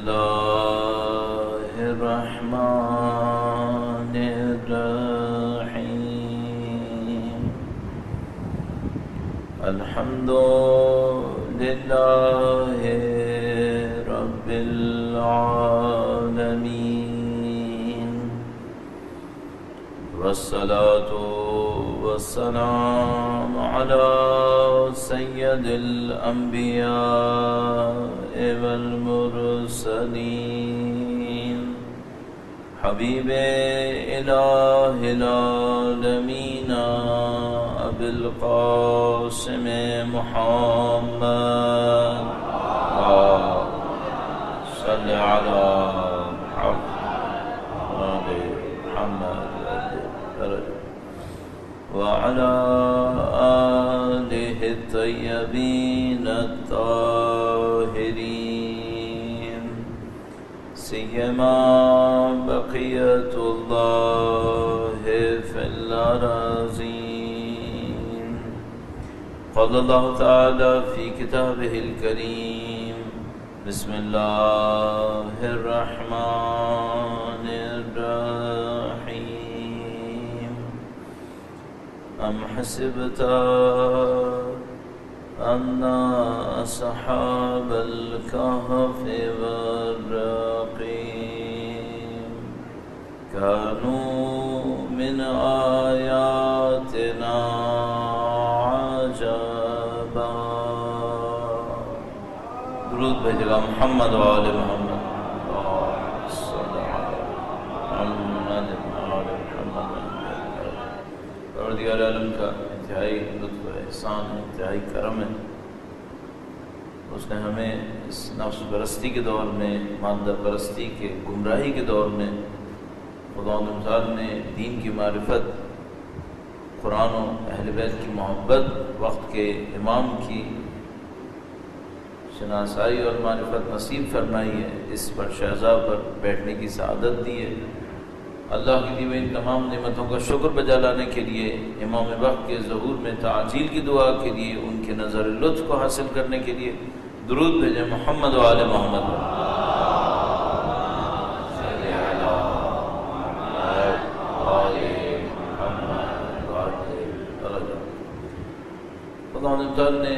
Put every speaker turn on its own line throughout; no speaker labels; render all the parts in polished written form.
الله الرحمن الرحيم الحمد لله رب العالمين والصلاة والسلام على سيد الأنبياء والمرسلين حبيب إله العالمين أبي القاسم محمد صل على وعلى آله الطيبين الطاهرين سيما بقية الله في الأراضين. قال الله تعالى في كتابه الكريم بسم الله الرحمن الرحيم أم حسبت أن أصحاب الكهف والرقيم كانوا من آياتنا عجبا. درود بھیجے گا محمد و آل محمد. پروردگار عالم کا انتہائی لطف و احسان ہے، انتہائی کرم ہے. اس نے ہمیں اس نفس پرستی کے دور میں، مادہ پرستی کے گمراہی کے دور میں خداوند تعالیٰ نے دین کی معرفت، قرآن و اہل بیت کی محبت، وقت کے امام کی شناسائی اور معرفت نصیب فرمائی ہے. اس پر شہزاد پر بیٹھنے کی سعادت دی ہے. اللہ کی دی ہوئی ان تمام نعمتوں کا شکر بجا لانے کے لیے، امام وقت کے ظہور میں تعجیل کی دعا کے لیے، ان کے نظر لطف کو حاصل کرنے کے لیے درود بھیجیں محمد و آل محمد. خدا نے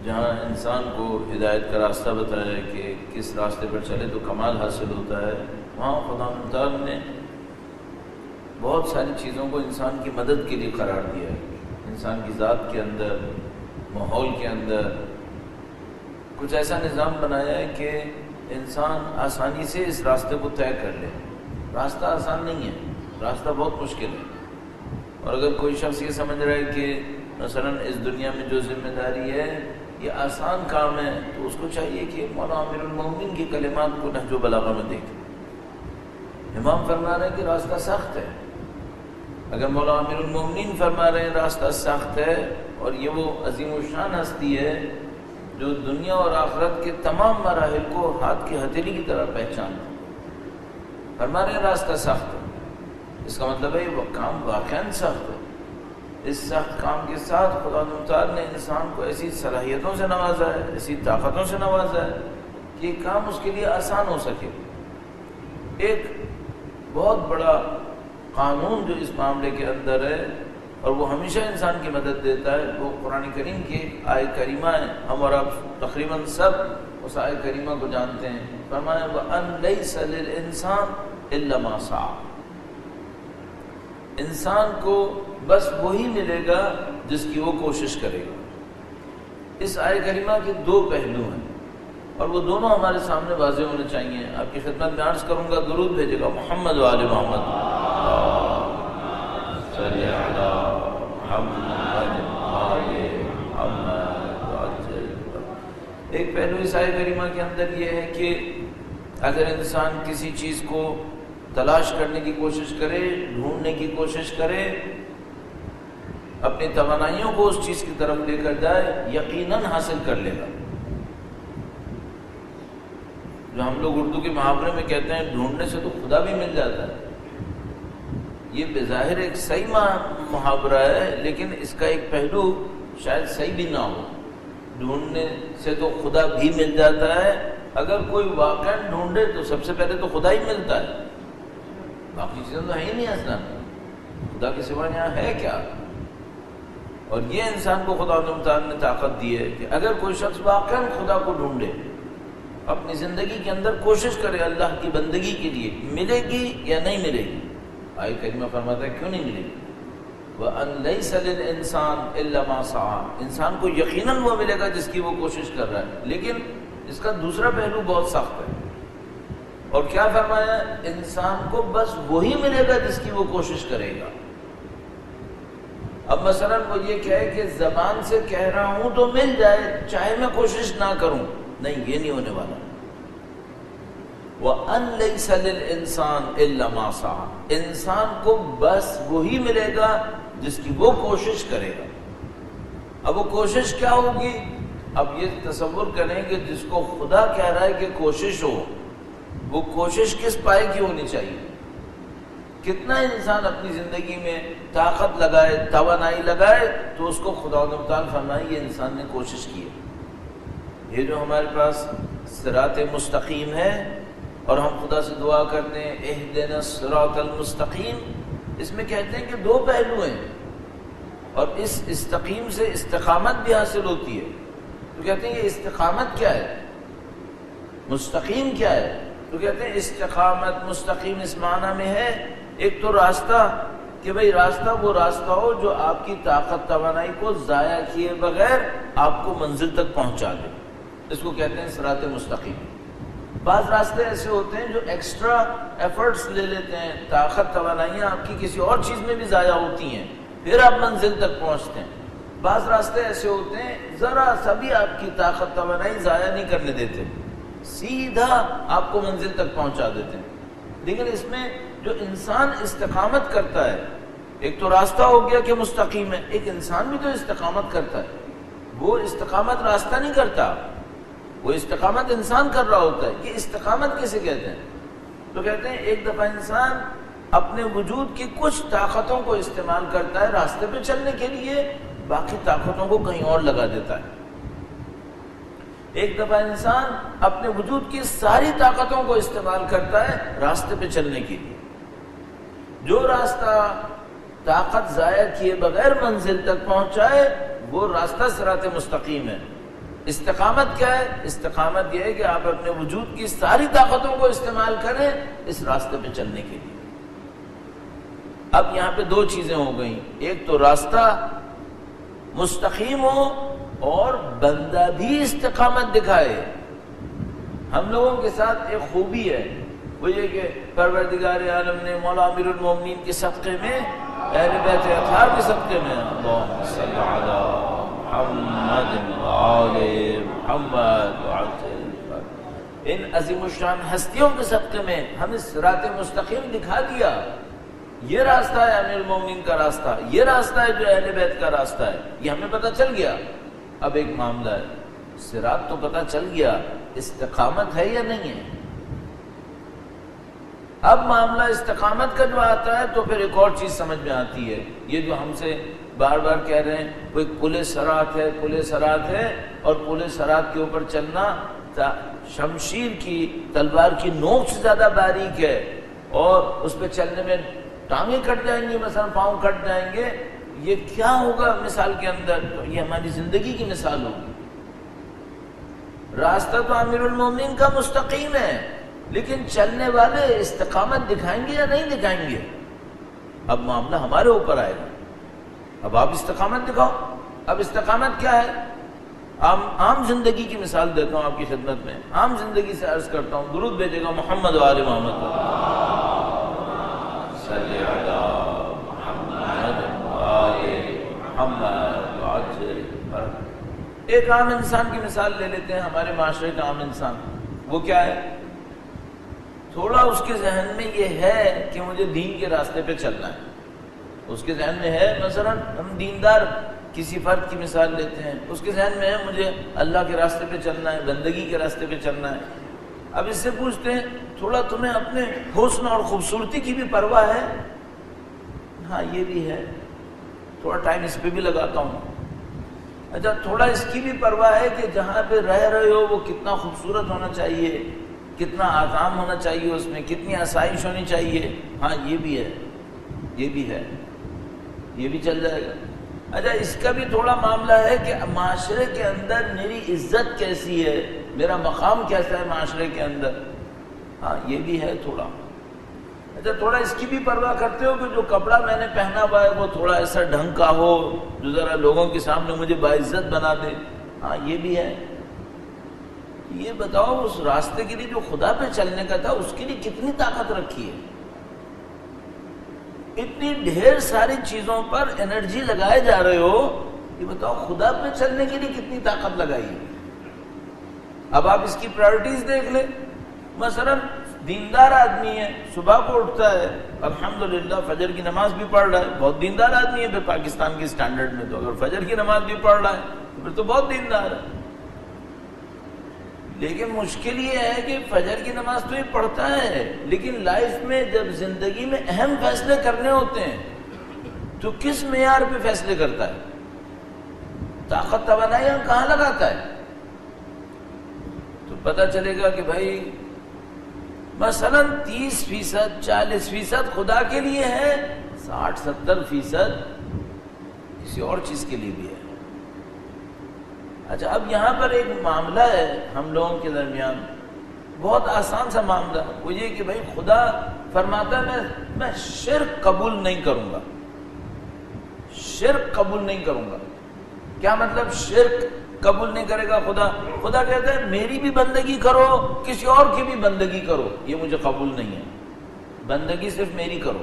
جہاں انسان کو ہدایت کا راستہ بتایا ہے کہ کس راستے پر چلے تو کمال حاصل ہوتا ہے، وہاں خدا تعالیٰ نے بہت ساری چیزوں کو انسان کی مدد کے لیے قرار دیا ہے. انسان کی ذات کے اندر، ماحول کے اندر کچھ ایسا نظام بنایا ہے کہ انسان آسانی سے اس راستے کو طے کر لے. راستہ آسان نہیں ہے، راستہ بہت مشکل ہے. اور اگر کوئی شخص یہ سمجھ رہا ہے کہ مثلاً اس دنیا میں جو ذمہ داری ہے یہ آسان کام ہے، تو اس کو چاہیے کہ مولا امیر المومنین کی کلمات کو نہج و بلاغہ میں دیکھے. امام فرما رہے ہیں کہ راستہ سخت ہے. اگر مولا امیر المومنین فرما رہے ہیں راستہ سخت ہے، اور یہ وہ عظیم الشان ہستی ہے جو دنیا اور آخرت کے تمام مراحل کو ہاتھ کی ہتھیلی کی طرح پہچانتا، فرما رہے ہیں راستہ سخت ہے، اس کا مطلب ہے وہ کام واقعاً سخت ہے. اس سخت کام کے ساتھ خدا تعالیٰ نے انسان کو ایسی صلاحیتوں سے نوازا ہے، ایسی طاقتوں سے نوازا ہے کہ یہ کام اس کے لیے آسان ہو سکے. ایک بہت بڑا قانون جو اس معاملے کے اندر ہے اور وہ ہمیشہ انسان کی مدد دیتا ہے، وہ قرآن کریم کی آیت کریمہ ہے. ہم اور آپ تقریباً سب اس آیت کریمہ کو جانتے ہیں. فرمایا وَأَن لَيْسَ لِلْإِنسَانِ إِلَّا مَا سَعَى. انسان کو بس وہی ملے گا جس کی وہ کوشش کرے گا. اس آیت کریمہ کے دو پہلو ہیں اور وہ دونوں ہمارے سامنے واضح ہونے چاہیے. آپ کی خدمت میں عرض کروں گا، درود بھیجے گا محمد و آل محمد. صلی علی محمد آل محمد. ایک پہلو اس آیت کریمہ کے اندر یہ ہے کہ اگر انسان کسی چیز کو تلاش کرنے کی کوشش کرے، ڈھونڈنے کی کوشش کرے، اپنی توانائیوں کو اس چیز کی طرف لے کر جائے، یقیناً حاصل کر لے گا. جو ہم لوگ اردو کے محاورے میں کہتے ہیں ڈھونڈنے سے تو خدا بھی مل جاتا ہے، یہ بظاہر ایک صحیح محاورہ ہے، لیکن اس کا ایک پہلو شاید صحیح بھی نہ ہو. ڈھونڈنے سے تو خدا بھی مل جاتا ہے، اگر کوئی واقعا ڈھونڈے تو سب سے پہلے تو خدا ہی ملتا ہے، باقی چیزیں تو ہے ہی نہیں اصلا، خدا کے سوا یہاں ہے کیا؟ اور یہ انسان کو خدا نے طاقت دی ہے کہ اگر کوئی شخص واقعا خدا کو ڈھونڈے، اپنی زندگی کے اندر کوشش کرے اللہ کی بندگی کے لیے، ملے گی یا نہیں ملے گی؟ آئے کریمہ فرماتا ہے کیوں نہیں ملے گی؟ وَأَن لَيْسَ لِلْإِنسَانِ إِلَّا مَا سَعَى، انسان کو یقیناً وہ ملے گا جس کی وہ کوشش کر رہا ہے، لیکن اس کا دوسرا پہلو بہت سخت ہے، اور کیا فرمایا؟ انسان کو بس وہی ملے گا جس کی وہ کوشش کرے گا۔ اب مثلا وہ یہ کہے کہ زبان سے کہہ رہا ہوں تو مل جائے چاہے میں کوشش نہ کروں، نہیں، یہ نہیں ہونے والا۔ وَأَن لَيْسَ لِلْإِنسَانِ إِلَّا مَا سَعَى، انسان کو بس وہی ملے گا جس کی وہ کوشش کرے گا۔ اب وہ کوشش کیا ہوگی؟ اب یہ تصور کریں کہ جس کو خدا کہہ رہا ہے کہ کوشش ہو، وہ کوشش کس پائے کی ہونی چاہیے؟ کتنا انسان اپنی زندگی میں طاقت لگائے، توانائی لگائے، تو اس کو خدا تعالیٰ فرمائے یہ انسان نے کوشش کی ہے۔ یہ جو ہمارے پاس صراط مستقیم ہے اور ہم خدا سے دعا کرتے ہیں اہدنا الصراط المستقیم، اس میں کہتے ہیں کہ دو پہلو ہیں، اور اس استقیم سے استقامت بھی حاصل ہوتی ہے۔ تو کہتے ہیں یہ استقامت کیا ہے، مستقیم کیا ہے؟ تو کہتے ہیں استقامت مستقیم اس معنی میں ہے، ایک تو راستہ کہ بھئی راستہ وہ راستہ ہو جو آپ کی طاقت توانائی کو ضائع کیے بغیر آپ کو منزل تک پہنچا دے، اس کو کہتے ہیں صراط مستقیم۔ بعض راستے ایسے ہوتے ہیں جو ایکسٹرا ایفرٹس لے لیتے ہیں، طاقت توانائیاں آپ کی کسی اور چیز میں بھی ضائع ہوتی ہیں، پھر آپ منزل تک پہنچتے ہیں۔ بعض راستے ایسے ہوتے ہیں ذرا سا بھی آپ کی طاقت توانائی ضائع نہیں کرنے دیتے، سیدھا آپ کو منزل تک پہنچا دیتے ہیں۔ لیکن اس میں جو انسان استقامت کرتا ہے، ایک تو راستہ ہو گیا کہ مستقیم ہے، ایک انسان بھی تو استقامت کرتا ہے، وہ استقامت راستہ نہیں کرتا، وہ استقامت انسان کر رہا ہوتا ہے۔ یہ استقامت کسے کہتے ہیں؟ تو کہتے ہیں ایک دفعہ انسان اپنے وجود کی کچھ طاقتوں کو استعمال کرتا ہے راستے پہ چلنے کے لیے، باقی طاقتوں کو کہیں اور لگا دیتا ہے۔ ایک دفعہ انسان اپنے وجود کی ساری طاقتوں کو استعمال کرتا ہے راستے پہ چلنے کے لیے۔ جو راستہ طاقت ضائع کیے بغیر منزل تک پہنچائے وہ راستہ صراط مستقیم ہے۔ استقامت کیا ہے؟ استقامت یہ ہے کہ آپ اپنے وجود کی ساری طاقتوں کو استعمال کریں اس راستے پہ چلنے کے لیے۔ اب یہاں پہ دو چیزیں ہو گئیں، ایک تو راستہ مستقیم ہو اور بندہ بھی استقامت دکھائے۔ ہم لوگوں کے ساتھ ایک خوبی ہے، وہ یہ کہ پروردگار عالم نے مولا امیر المومنین کے صدقے میں، اہل بیت اطہار کے صدقے میں، اللہم صلی علی محمد آل محمد ان عظیم الشان ہستیوں کے صدقے میں ہمیں صراط مستقیم دکھا دیا۔ یہ راستہ ہے امیر المومنین کا راستہ، یہ راستہ ہے جو اہل بیت کا راستہ ہے، یہ ہمیں پتہ چل گیا۔ اب ایک معاملہ ہے، صراط تو پتہ چل گیا، استقامت ہے یا نہیں ہے؟ اب معاملہ استقامت کا جو آتا ہے تو پھر ایک اور چیز سمجھ میں آتی ہے، یہ جو ہم سے بار بار کہہ رہے ہیں وہ ایک پل صراط ہے، پل صراط ہے، اور پل صراط کے اوپر چلنا شمشیر کی، تلوار کی نوک سے زیادہ باریک ہے، اور اس پہ چلنے میں ٹانگیں کٹ جائیں گی، مثلا پاؤں کٹ جائیں گے۔ یہ کیا ہوگا مثال کے اندر؟ یہ ہماری زندگی کی مثال ہوگی۔ راستہ تو امیر المومنین کا مستقیم ہے، لیکن چلنے والے استقامت دکھائیں گے یا نہیں دکھائیں گے؟ اب معاملہ ہمارے اوپر آئے گا۔ اب آپ استقامت دکھاؤ۔ اب استقامت کیا ہے؟ عام زندگی کی مثال دیتا ہوں آپ کی خدمت میں، عام زندگی سے عرض کرتا ہوں، درود بھیجے گا محمد و آل محمد صلی علی محمد و آل محمد وعجل۔ ایک عام انسان کی مثال لے لیتے ہیں، ہمارے معاشرے کا عام انسان، وہ کیا ہے؟ تھوڑا اس کے ذہن میں یہ ہے کہ مجھے دین کے راستے پہ چلنا ہے، اس کے ذہن میں ہے، مثلا ہم دیندار کسی فرد کی مثال لیتے ہیں، اس کے ذہن میں ہے مجھے اللہ کے راستے پہ چلنا ہے، بندگی کے راستے پہ چلنا ہے۔ اب اس سے پوچھتے ہیں تھوڑا تمہیں اپنے حسن اور خوبصورتی کی بھی پرواہ ہے؟ ہاں یہ بھی ہے، تھوڑا ٹائم اس پہ بھی لگاتا ہوں۔ اچھا تھوڑا اس کی بھی پرواہ ہے کہ جہاں پہ رہ رہے ہو وہ کتنا خوبصورت ہونا چاہیے، کتنا آرام ہونا چاہیے، اس میں کتنی آسائش ہونی چاہیے. ہاں یہ بھی ہے، یہ بھی ہے، یہ بھی چل جائے گا. اچھا اس کا بھی تھوڑا معاملہ ہے کہ معاشرے کے اندر میری عزت کیسی ہے، میرا مقام کیسا ہے معاشرے کے اندر. ہاں یہ بھی ہے تھوڑا. اچھا تھوڑا اس کی بھی پرواہ کرتے ہو کہ جو کپڑا میں نے پہنا ہوا ہے وہ تھوڑا ایسا ڈھنگ کا ہو جو ذرا لوگوں کے سامنے مجھے باعزت بنا دے. ہاں یہ بھی ہے. یہ بتاؤ اس راستے کے لیے جو خدا پہ چلنے کا تھا اس کے لیے کتنی طاقت رکھی ہے؟ اتنی ڈھیر ساری چیزوں پر انرجی لگائے جا رہے ہو، یہ بتاؤ خدا پہ چلنے کے لیے کتنی طاقت لگائی ہے؟ اب آپ اس کی پرائرٹیز دیکھ لیں. مثلا دیندار آدمی ہے، صبح کو اٹھتا ہے، الحمدللہ فجر کی نماز بھی پڑھ رہا ہے، بہت دیندار آدمی ہے پھر پاکستان کی سٹینڈرڈ میں. تو اگر فجر کی نماز بھی پڑھ رہا ہے پھر تو بہت دیندار ہے. لیکن مشکل یہ ہے کہ فجر کی نماز تو یہ پڑھتا ہے، لیکن لائف میں جب زندگی میں اہم فیصلے کرنے ہوتے ہیں تو کس معیار پہ فیصلے کرتا ہے؟ طاقت توانائی کہاں لگاتا ہے؟ تو پتہ چلے گا کہ بھائی مثلا 30%، 40% خدا کے لیے ہے، 60-70% کسی اور چیز کے لیے بھی ہے. اچھا اب یہاں پر ایک معاملہ ہے ہم لوگوں کے درمیان، بہت آسان سا معاملہ. وہ یہ کہ بھائی خدا فرماتا ہے میں شرک قبول نہیں کروں گا. شرک قبول نہیں کروں گا. کیا مطلب شرک قبول نہیں کرے گا خدا؟ خدا کہتا ہے میری بھی بندگی کرو، کسی اور کی بھی بندگی کرو، یہ مجھے قبول نہیں ہے. بندگی صرف میری کرو.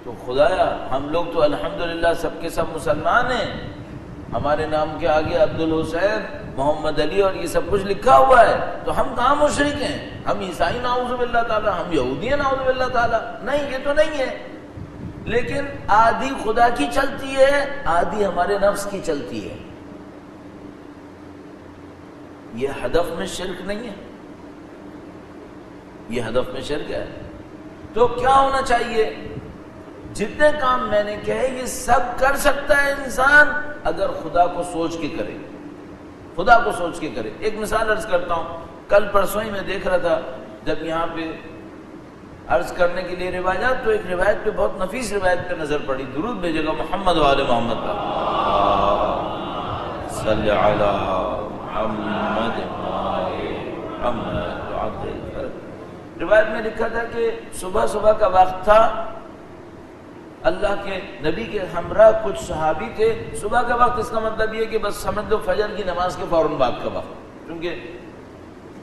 تو خدایا ہم لوگ تو الحمدللہ سب کے سب مسلمان ہیں، ہمارے نام کے آگے عبدالحسین، محمد علی اور یہ سب کچھ لکھا ہوا ہے، تو ہم کہاں مشرک ہیں؟ ہم عیسائی نعوذ باللہ تعالیٰ، ہم یہودی ہیں نعوذ باللہ تعالیٰ. نہیں، یہ تو نہیں ہے. لیکن آدھی خدا کی چلتی ہے، آدھی ہمارے نفس کی چلتی ہے. یہ ہدف میں شرک نہیں ہے، یہ ہدف میں شرک ہے. تو کیا ہونا چاہیے؟ جتنے کام میں نے کہے یہ سب کر سکتا ہے انسان اگر خدا کو سوچ کے کرے، خدا کو سوچ کے کرے. ایک مثال عرض کرتا ہوں. کل پرسوں ہی میں دیکھ رہا تھا جب یہاں پہ عرض کرنے کے لیے روایات، تو ایک روایت پہ بہت نفیس روایت پہ نظر پڑی. درود بھیجے گا محمد وآل محمد پر. صلی علی محمد. روایت میں لکھا تھا کہ صبح صبح کا وقت تھا، اللہ کے نبی کے ہمراہ کچھ صحابی تھے. صبح کا وقت اس کا مطلب یہ کہ بس سمجھ لو فجر کی نماز کے فوراً بعد کا وقت، کیونکہ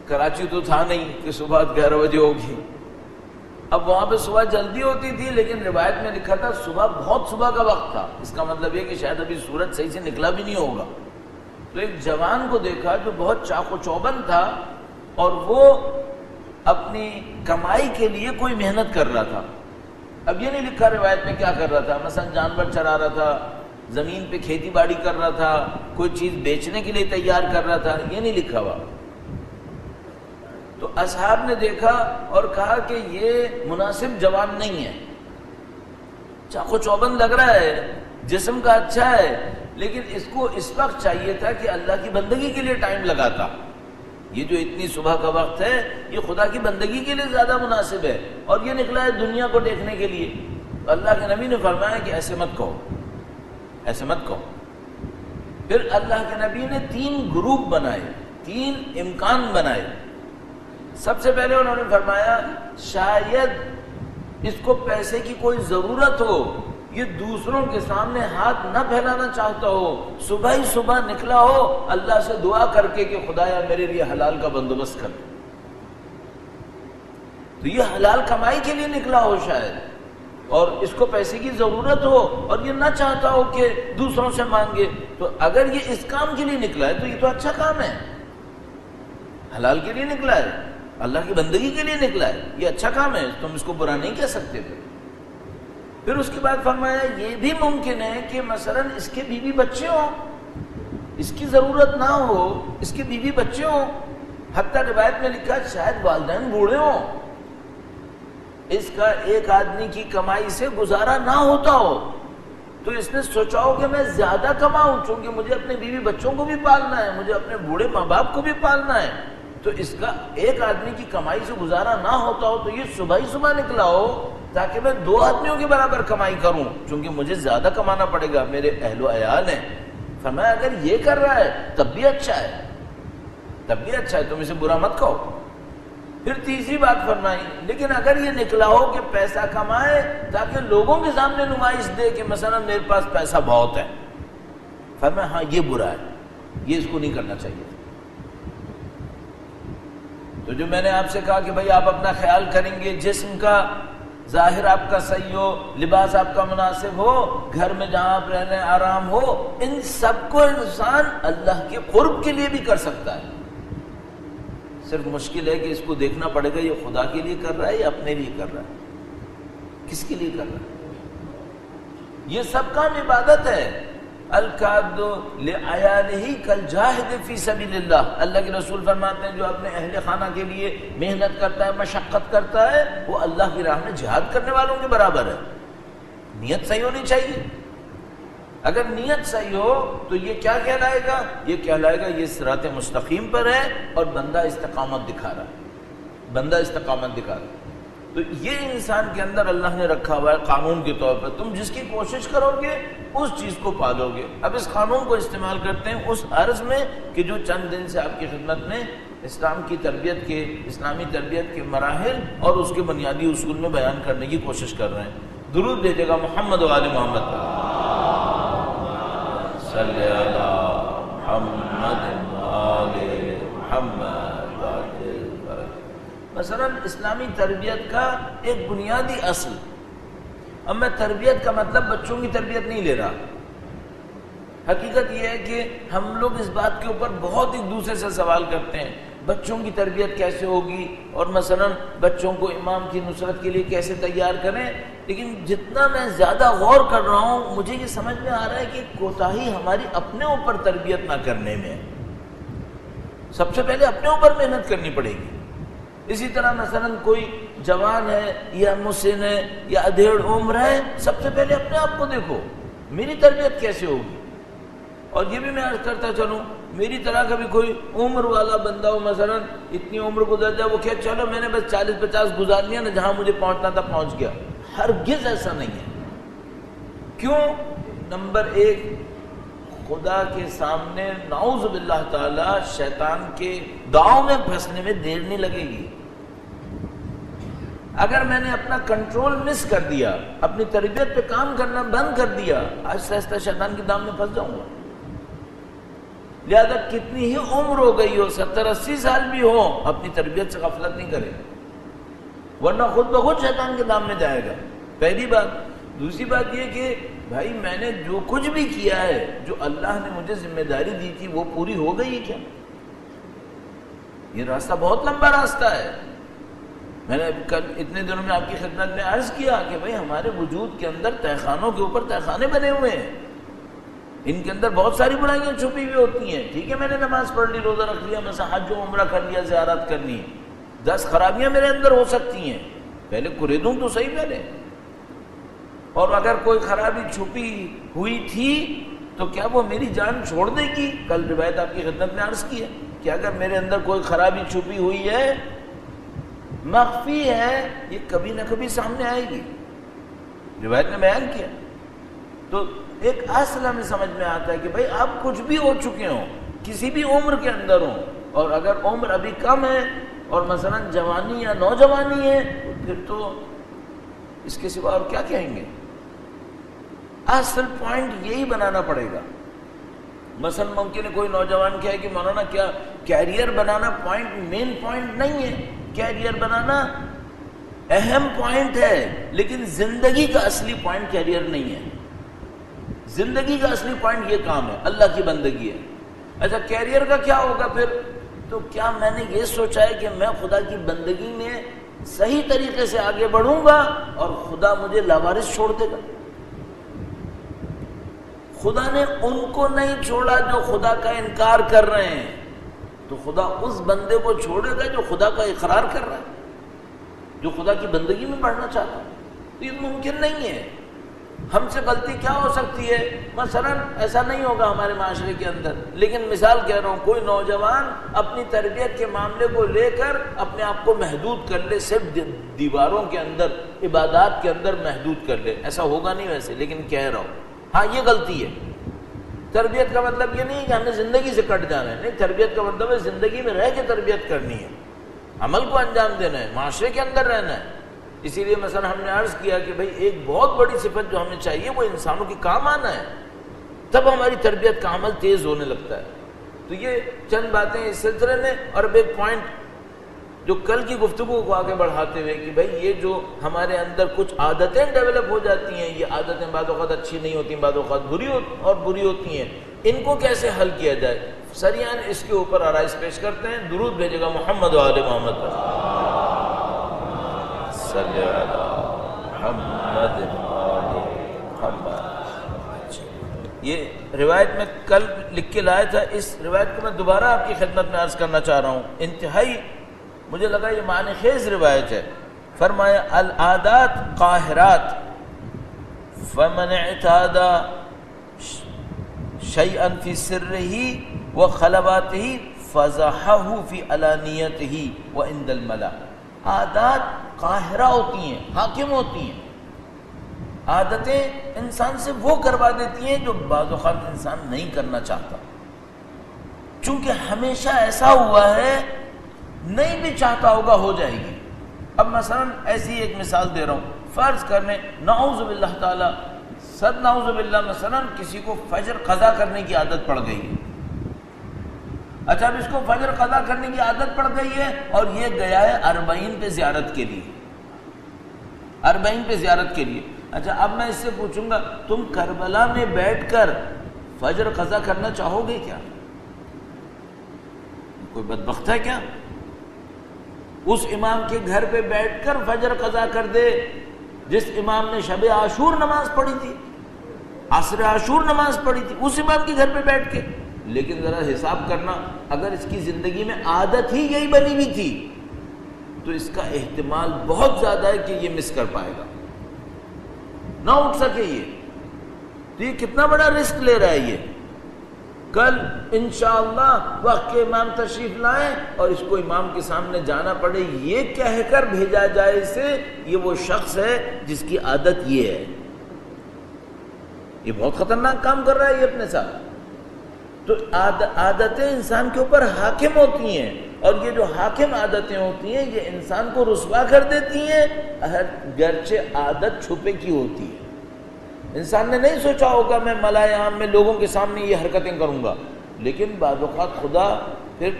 کراچی تو تھا نہیں کہ صبح 11 بجے ہوگی. اب وہاں پہ صبح جلدی ہوتی تھی، لیکن روایت میں لکھا تھا صبح بہت صبح کا وقت تھا. اس کا مطلب یہ کہ شاید ابھی سورج صحیح سے نکلا بھی نہیں ہوگا. تو ایک جوان کو دیکھا جو بہت چاق و چوبند تھا، اور وہ اپنی کمائی کے لیے کوئی محنت کر رہا تھا. اب یہ نہیں لکھا روایت میں کیا کر رہا تھا، مثلا جانور چرا رہا تھا، زمین پہ کھیتی باڑی کر رہا تھا، کوئی چیز بیچنے کے لیے تیار کر رہا تھا، یہ نہیں لکھا ہوا. تو اصحاب نے دیکھا اور کہا کہ یہ مناسب جوان نہیں ہے، چاق و چوبند لگ رہا ہے، جسم کا اچھا ہے، لیکن اس کو اس وقت چاہیے تھا کہ اللہ کی بندگی کے لیے ٹائم لگاتا. یہ جو اتنی صبح کا وقت ہے یہ خدا کی بندگی کے لیے زیادہ مناسب ہے، اور یہ نکلا ہے دنیا کو دیکھنے کے لیے. اللہ کے نبی نے فرمایا کہ ایسے مت کہو، ایسے مت کہو. پھر اللہ کے نبی نے 3 گروپ بنائے، 3 امکان بنائے. سب سے پہلے انہوں نے فرمایا شاید اس کو پیسے کی کوئی ضرورت ہو، یہ دوسروں کے سامنے ہاتھ نہ پھیلانا چاہتا ہو، صبح ہی صبح نکلا ہو اللہ سے دعا کر کے کہ خدایا میرے لیے حلال کا بندوبست کر. تو یہ حلال کمائی کے لیے نکلا ہو شاید، اور اس کو پیسے کی ضرورت ہو اور یہ نہ چاہتا ہو کہ دوسروں سے مانگے. تو اگر یہ اس کام کے لیے نکلا ہے تو یہ تو اچھا کام ہے، حلال کے لیے نکلا ہے، اللہ کی بندگی کے لیے نکلا ہے، یہ اچھا کام ہے، تم اس کو برا نہیں کہہ سکتے. پھر اس کے بعد فرمایا یہ بھی ممکن ہے کہ مثلا اس کے بیوی بچے ہوں، اس کی ضرورت نہ ہو، اس کے بیوی بچے ہوں، حتیٰ روایت میں لکھا شاید والدین بوڑھے ہوں، اس کا ایک آدمی کی کمائی سے گزارا نہ ہوتا ہو. تو اس نے سوچا ہو کہ میں زیادہ کماؤں، چونکہ مجھے اپنے بیوی بچوں کو بھی پالنا ہے، مجھے اپنے بوڑھے ماں باپ کو بھی پالنا ہے، تو اس کا ایک آدمی کی کمائی سے گزارا نہ ہوتا ہو تو یہ صبح ہی صبح نکلا ہو تاکہ میں 2 آدمیوں کے برابر کمائی کروں، چونکہ مجھے زیادہ کمانا پڑے گا، میرے اہل و عیال ہیں۔ فرمایا اگر یہ کر رہا ہے تب بھی اچھا ہے، تب بھی اچھا ہے، تم اسے برا مت کہو۔ پھر تیسری بات فرمائی لیکن اگر یہ نکلا ہو کہ پیسہ کمائے تاکہ لوگوں کے سامنے نمائش دے کہ مثلا میرے پاس پیسہ بہت ہے، فرمایا ہاں یہ برا ہے، یہ اس کو نہیں کرنا چاہیے۔ تو جو میں نے آپ سے کہا کہ بھائی آپ اپنا خیال کریں گے، جسم کا ظاہر آپ کا صحیح ہو، لباس آپ کا مناسب ہو، گھر میں جہاں آپ رہنے آرام ہو، ان سب کو انسان اللہ کے قرب کے لیے بھی کر سکتا ہے۔ صرف مشکل ہے کہ اس کو دیکھنا پڑے گا یہ خدا کے لیے کر رہا ہے یا اپنے لیے کر رہا ہے، کس کے لیے کر رہا ہے۔ یہ سب کام عبادت ہے۔ القاد لعیالہ کالجاہد فی سبیل اللہ، اللہ کے رسول فرماتے ہیں جو اپنے اہل خانہ کے لیے محنت کرتا ہے، مشقت کرتا ہے، وہ اللہ کی راہ میں جہاد کرنے والوں کے برابر ہے۔ نیت صحیح ہونی چاہیے۔ اگر نیت صحیح ہو تو یہ کیا کہلائے گا؟ یہ کہلائے گا یہ صراط مستقیم پر ہے اور بندہ استقامت دکھا رہا ہے، بندہ استقامت دکھا رہا ہے۔ تو یہ انسان کے اندر اللہ نے رکھا ہوا ہے قانون کے طور پر، تم جس کی کوشش کرو گے اس چیز کو پالو گے۔ اب اس قانون کو استعمال کرتے ہیں اس عرض میں کہ جو چند دن سے آپ کی خدمت میں اسلام کی تربیت کے، اسلامی تربیت کے مراحل اور اس کے بنیادی اصول میں بیان کرنے کی کوشش کر رہے ہیں۔ درود بھیجے گا محمد و آل محمد صلی اللہ محمد و آل محمد۔ مثلا اسلامی تربیت کا ایک بنیادی اصل، اب میں تربیت کا مطلب بچوں کی تربیت نہیں لے رہا، حقیقت یہ ہے کہ ہم لوگ اس بات کے اوپر بہت ایک دوسرے سے سوال کرتے ہیں بچوں کی تربیت کیسے ہوگی، اور مثلا بچوں کو امام کی نصرت کے لیے کیسے تیار کریں، لیکن جتنا میں زیادہ غور کر رہا ہوں مجھے یہ سمجھ میں آ رہا ہے کہ کوتاہی ہماری اپنے اوپر تربیت نہ کرنے میں، سب سے پہلے اپنے اوپر محنت کرنی پڑے گی۔ اسی طرح مثلا کوئی جوان ہے یا مسن ہے یا ادھیڑ عمر ہے، سب سے پہلے اپنے آپ کو دیکھو میری تربیت کیسے ہوگی۔ اور یہ بھی میں عرض کرتا چلوں، میری طرح کا بھی کوئی عمر والا بندہ ہو، مثلا اتنی عمر گزر جائے وہ کہ چلو میں نے بس 40-50 گزار لیا نا، جہاں مجھے پہنچنا تھا پہنچ گیا، ہرگز ایسا نہیں ہے۔ کیوں؟ نمبر 1، خدا کے سامنے نعوذ باللہ تعالی شیطان کے داؤں میں پھنسنے میں دیر نہیں لگے گی۔ اگر میں نے اپنا کنٹرول مس کر دیا، اپنی تربیت پہ کام کرنا بند کر دیا، آہستہ آہستہ شیطان کے دام میں پھنس جاؤں گا۔ لہذا کتنی ہی عمر ہو گئی ہو، 70-80 سال بھی ہو، اپنی تربیت سے غفلت نہیں کرے، ورنہ خود بخود شیطان کے دام میں جائے گا۔ پہلی بات۔ دوسری بات یہ کہ بھائی میں نے جو کچھ بھی کیا ہے، جو اللہ نے مجھے ذمہ داری دی تھی وہ پوری ہو گئی ہے کیا؟ یہ راستہ بہت لمبا راستہ ہے۔ میں نے کل اتنے دنوں میں آپ کی خدمت میں عرض کیا کہ بھئی ہمارے وجود کے اندر تہخانوں کے اوپر تہخانے بنے ہوئے ہیں، ان کے اندر بہت ساری برائیاں چھپی ہوئی ہوتی ہیں۔ ٹھیک ہے میں نے نماز پڑھ لی، روزہ رکھ لیا، مثلا حج و عمرہ کر لیا، زیارت کر لی، 10 خرابیاں میرے اندر ہو سکتی ہیں، پہلے قریدوں تو صحیح پہلے۔ اور اگر کوئی خرابی چھپی ہوئی تھی تو کیا وہ میری جان چھوڑ دے گی؟ کل روایت آپ کی خدمت میں عرض کی ہے کہ اگر میرے اندر کوئی خرابی چھپی ہوئی ہے، مخفی ہے، یہ کبھی نہ کبھی سامنے آئے گی، روایت نے بیان کیا۔ تو ایک اصل ہمیں سمجھ میں آتا ہے کہ بھائی آپ کچھ بھی ہو چکے ہوں، کسی بھی عمر کے اندر ہوں، اور اگر عمر ابھی کم ہے اور مثلا جوانی یا نوجوانی ہے تو پھر تو اس کے سوا اور کیا کہیں گے؟ اصل پوائنٹ یہی بنانا پڑے گا۔ مثلا ممکن ہے کوئی نوجوان کہے کہ مولانا کیا کیریئر بنانا مین پوائنٹ نہیں ہے؟ کیریئر بنانا اہم پوائنٹ ہے، لیکن زندگی کا اصلی پوائنٹ کیریئر نہیں ہے۔ زندگی کا اصلی پوائنٹ یہ کام ہے، اللہ کی بندگی ہے۔ اچھا کیریئر کا کیا ہوگا پھر؟ تو کیا میں نے یہ سوچا ہے کہ میں خدا کی بندگی میں صحیح طریقے سے آگے بڑھوں گا اور خدا مجھے لاوارث چھوڑ دے گا؟ خدا نے ان کو نہیں چھوڑا جو خدا کا انکار کر رہے ہیں، تو خدا اس بندے کو چھوڑے گا جو خدا کا اقرار کر رہا ہے، جو خدا کی بندگی میں بڑھنا چاہتا ہے۔ تو یہ ممکن نہیں ہے۔ ہم سے غلطی کیا ہو سکتی ہے؟ مثلا ایسا نہیں ہوگا ہمارے معاشرے کے اندر، لیکن مثال کہہ رہا ہوں، کوئی نوجوان اپنی تربیت کے معاملے کو لے کر اپنے آپ کو محدود کر لے، صرف دیواروں کے اندر، عبادات کے اندر محدود کر لے، ایسا ہوگا نہیں ویسے، لیکن کہہ رہا ہوں ہاں یہ غلطی ہے۔ تربیت کا مطلب یہ نہیں کہ ہمیں زندگی سے کٹ جانا ہے، نہیں، تربیت کا مطلب ہے زندگی میں رہ کے تربیت کرنی ہے، عمل کو انجام دینا ہے، معاشرے کے اندر رہنا ہے۔ اسی لیے مثلا ہم نے عرض کیا کہ بھئی ایک بہت بڑی صفت جو ہمیں چاہیے وہ انسانوں کے کام آنا ہے، تب ہماری تربیت کا عمل تیز ہونے لگتا ہے۔ تو یہ چند باتیں اس سلسلے میں، اور اب ایک پوائنٹ جو کل کی گفتگو کو آگے بڑھاتے ہوئے کہ بھئی یہ جو ہمارے اندر کچھ عادتیں ڈیولپ ہو جاتی ہیں، یہ عادتیں بعض اوقات اچھی نہیں ہوتی، بعض اوقات بری ہوتی ہیں، ان کو کیسے حل کیا جائے، سریعان اس کے اوپر آرائز پیش کرتے ہیں۔ درود بھیجے گا محمد و آل محمد صلی علی محمد محمد۔ یہ روایت میں کل لکھ کے لایا تھا، اس روایت کو میں دوبارہ آپ کی خدمت میں عرض کرنا چاہ رہا ہوں، انتہائی مجھے لگا یہ معنی خیز روایت ہے۔ فرمایا العادات قاہرات فمن اعتاد شیئا فی سرہ وخلواتہ فضحہ فی علانیتہ وعند الملا۔ عادات قاہرہ ہوتی ہیں، حاکم ہوتی ہیں۔ عادتیں انسان سے وہ کروا دیتی ہیں جو بعض اوقات انسان نہیں کرنا چاہتا، چونکہ ہمیشہ ایسا ہوا ہے، نہیں بھی چاہتا ہوگا ہو جائے گی۔ اب مثلا ایسی ایک مثال دے رہا ہوں، فرض کرنے نعوذ باللہ تعالی صد نعوذ باللہ، مثلا کسی کو فجر قضا کرنے کی عادت پڑ گئی ہے۔ اچھا، اب اس کو فجر قضا کرنے کی عادت پڑ گئی ہے اور یہ گیا ہے 40 پہ زیارت کے لیے، 40 پہ زیارت کے لیے۔ اچھا، اب میں اس سے پوچھوں گا تم کربلا میں بیٹھ کر فجر قضا کرنا چاہو گے کیا؟ کوئی بدبخت ہے کیا اس امام کے گھر پہ بیٹھ کر فجر قضا کر دے جس امام نے شب عاشور نماز پڑھی تھی، عصر عاشور نماز پڑھی تھی، اس امام کے گھر پہ بیٹھ کے؟ لیکن ذرا حساب کرنا، اگر اس کی زندگی میں عادت ہی یہی بنی ہوئی تھی تو اس کا احتمال بہت زیادہ ہے کہ یہ مس کر پائے گا، نہ اٹھ سکے یہ۔ تو یہ کتنا بڑا رسک لے رہا ہے یہ۔ کل انشاءاللہ وقت کے امام تشریف لائیں اور اس کو امام کے سامنے جانا پڑے، یہ کہہ کر بھیجا جائے اسے یہ وہ شخص ہے جس کی عادت یہ ہے۔ یہ بہت خطرناک کام کر رہا ہے یہ اپنے ساتھ۔ تو عادتیں انسان کے اوپر حاکم ہوتی ہیں، اور یہ جو حاکم عادتیں ہوتی ہیں یہ انسان کو رسوا کر دیتی ہیں، گرچہ عادت چھپے کی ہوتی ہے۔ انسان نے نہیں سوچا ہوگا میں ملائے عام میں لوگوں کے سامنے یہ حرکتیں کروں گا، لیکن بعض اوقات خدا پھر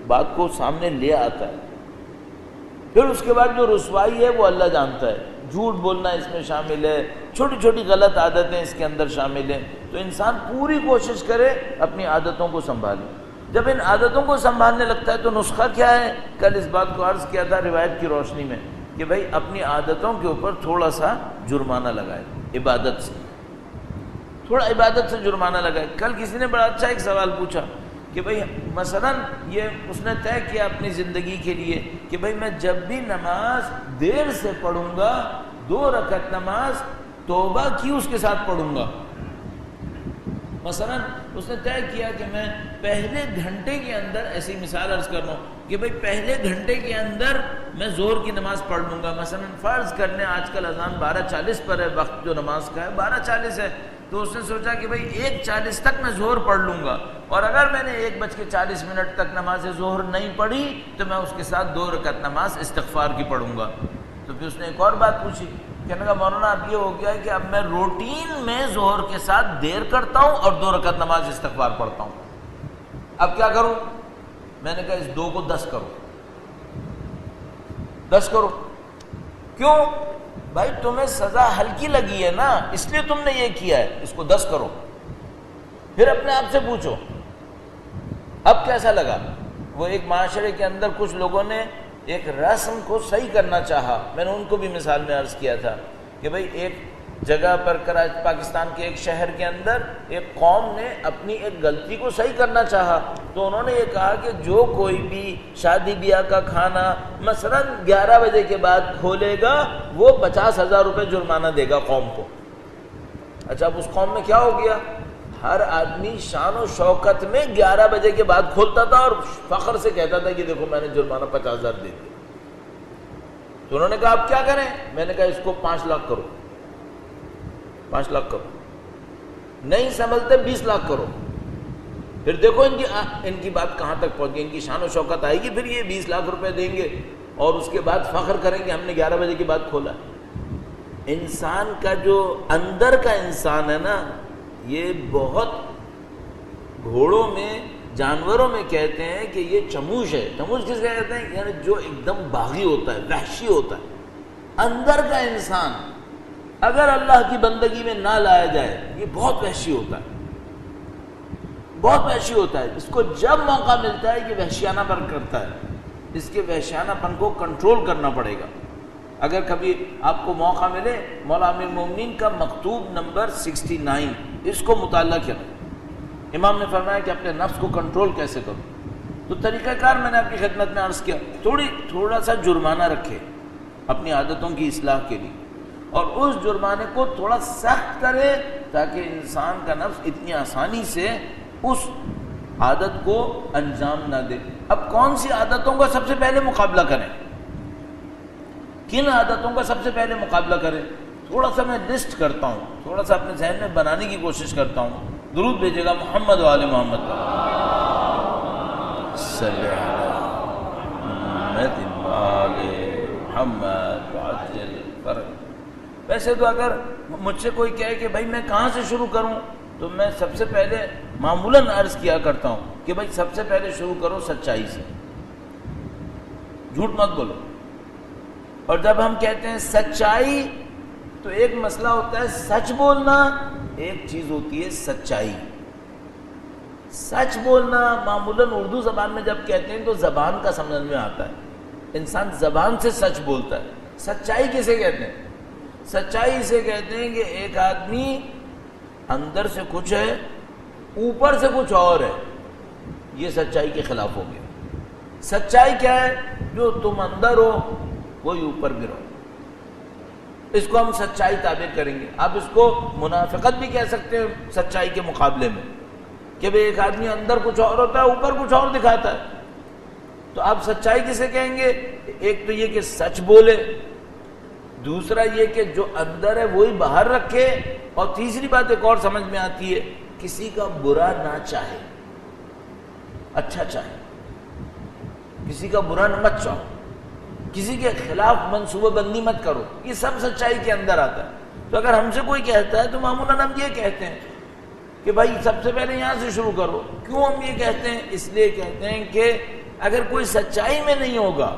بات کو سامنے لے آتا ہے۔ پھر اس کے بعد جو رسوائی ہے وہ اللہ جانتا ہے، جھوٹ بولنا اس میں شامل ہے، چھوٹی چھوٹی غلط عادتیں اس کے اندر شامل ہیں۔ تو انسان پوری کوشش کرے اپنی عادتوں کو سنبھالے۔ جب ان عادتوں کو سنبھالنے لگتا ہے تو نسخہ کیا ہے؟ کل اس بات کو عرض کیا تھا روایت کی روشنی میں کہ بھائی اپنی عادتوں کے اوپر تھوڑا سا جرمانہ لگائے، عبادت سے تھوڑا عبادت سے جرمانہ لگائے۔ کل کسی نے بڑا اچھا ایک سوال پوچھا کہ بھئی مثلا یہ اس نے طے کیا اپنی زندگی کے لیے کہ بھئی میں جب بھی نماز دیر سے پڑھوں گا 2 رکعت نماز توبہ کی اس کے ساتھ پڑھوں گا۔ مثلا اس نے طے کیا کہ میں پہلے گھنٹے کے اندر، ایسی مثال عرض کر رہا ہوں کہ بھئی پہلے گھنٹے کے اندر میں ظہر کی نماز پڑھ لوں گا۔ مثلا فرض کرنے آج کل اذان 12:40 پر ہے، وقت جو نماز کا ہے 12:40 ہے، تو اس نے سوچا کہ بھئی 1:40 تک میں ظہر پڑھ لوں گا، اور اگر میں نے 1:40 تک نماز ظہر نہیں پڑھی تو میں اس کے ساتھ 2 رکعت نماز استغفار کی پڑھوں گا۔ تو پھر اس نے ایک اور بات پوچھی، کہنے لگا مولانا اب یہ ہو گیا ہے کہ اب میں روٹین میں ظہر کے ساتھ دیر کرتا ہوں اور 2 رکعت نماز استغفار پڑھتا ہوں، اب کیا کروں؟ میں نے کہا اس 2 کو 10 کرو، 10 کرو۔ کیوں؟ بھائی تمہیں سزا ہلکی لگی ہے نا، اس لیے تم نے یہ کیا ہے، اس کو 10 کرو۔ پھر اپنے آپ سے پوچھو اب کیسا لگا؟ وہ ایک معاشرے کے اندر کچھ لوگوں نے ایک رسم کو صحیح کرنا چاہا، میں نے ان کو بھی مثال میں عرض کیا تھا کہ بھئی ایک جگہ پر پاکستان کے ایک شہر کے اندر ایک قوم نے اپنی ایک غلطی کو صحیح کرنا چاہا، تو انہوں نے یہ کہا کہ جو کوئی بھی شادی بیاہ کا کھانا مثلا 11 بجے کے بعد کھولے گا وہ 50,000 روپے جرمانہ دے گا قوم کو۔ اچھا اب اس قوم میں کیا ہو گیا؟ ہر آدمی شان و شوکت میں 11 بجے کے بعد کھولتا تھا اور فخر سے کہتا تھا کہ دیکھو میں نے جرمانہ 50,000 دے دیا۔ تو انہوں نے کہا اب کیا کریں؟ میں نے کہا اس کو 5 لاکھ کرو، 5 لاکھ کرو، نہیں سنبھلتے 20 لاکھ کرو، پھر دیکھو ان کی بات کہاں تک پہنچ گئی، ان کی شان و شوکت آئے گی، پھر یہ 20 لاکھ روپے دیں گے اور اس کے بعد فخر کریں گے ہم نے 11 بجے کے بعد کھولا۔ انسان کا جو اندر کا انسان ہے نا، یہ بہت گھوڑوں میں جانوروں میں کہتے ہیں کہ یہ چموش ہے۔ چموش کس کا کہتے ہیں؟ یعنی جو ایک دم باغی ہوتا ہے، وحشی ہوتا ہے۔ اندر کا انسان اگر اللہ کی بندگی میں نہ لایا جائے یہ بہت وحشی ہوتا ہے، بہت وحشی ہوتا ہے۔ اس کو جب موقع ملتا ہے یہ وحشیانہ پن کرتا ہے، اس کے وحشیانہ پن کو کنٹرول کرنا پڑے گا۔ اگر کبھی آپ کو موقع ملے مولا امیر المومنین کا مکتوب نمبر 69 اس کو مطالعہ کیا، امام نے فرمایا کہ اپنے نفس کو کنٹرول کیسے کرو۔ تو طریقہ کار میں نے آپ کی خدمت میں عرض کیا، تھوڑا سا جرمانہ رکھے اپنی عادتوں کی اصلاح کے لیے، اور اس جرمانے کو تھوڑا سخت کرے تاکہ انسان کا نفس اتنی آسانی سے اس عادت کو انجام نہ دے۔ اب کون سی عادتوں کا سب سے پہلے مقابلہ کریں؟ کن عادتوں کا سب سے پہلے مقابلہ کریں؟ تھوڑا سا میں لسٹ کرتا ہوں، تھوڑا سا اپنے ذہن میں بنانے کی کوشش کرتا ہوں۔ درود بھیجے گا محمد و آل محمد صلی محمد محمد عجل فرج۔ ویسے تو اگر مجھ سے کوئی کہے کہ بھائی میں کہاں سے شروع کروں تو میں سب سے پہلے معمولاً عرض کیا کرتا ہوں کہ بھائی سب سے پہلے شروع کرو سچائی سے، جھوٹ مت بولو۔ اور جب ہم کہتے ہیں سچائی تو ایک مسئلہ ہوتا ہے سچ بولنا، ایک چیز ہوتی ہے سچائی۔ سچ بولنا معمولاً اردو زبان میں جب کہتے ہیں تو زبان کا سمجھ میں آتا ہے، انسان زبان سے سچ بولتا ہے۔ سچائی کسے کہتے ہیں؟ سچائی اسے کہتے ہیں کہ ایک آدمی اندر سے کچھ ہے اوپر سے کچھ اور ہے، یہ سچائی کے خلاف ہو گیا۔ سچائی کیا ہے؟ جو تم اندر ہو وہی اوپر بھی رہو، اس کو ہم سچائی تعبیر کریں گے۔ آپ اس کو منافقت بھی کہہ سکتے ہیں سچائی کے مقابلے میں، کہ بھئی ایک آدمی اندر کچھ اور ہوتا ہے اوپر کچھ اور دکھاتا ہے۔ تو آپ سچائی کسے کہیں گے؟ ایک تو یہ کہ سچ بولے، دوسرا یہ کہ جو اندر ہے وہی باہر رکھے، اور تیسری بات ایک اور سمجھ میں آتی ہے، کسی کا برا نہ چاہے، اچھا چاہے، کسی کا برا نہ مت چاہو، کسی کے خلاف منصوبہ بندی مت کرو، یہ سب سچائی کے اندر آتا ہے۔ تو اگر ہم سے کوئی کہتا ہے تو معمولاً ہم یہ کہتے ہیں کہ بھائی سب سے پہلے یہاں سے شروع کرو۔ کیوں ہم یہ کہتے ہیں؟ اس لیے کہتے ہیں کہ اگر کوئی سچائی میں نہیں ہوگا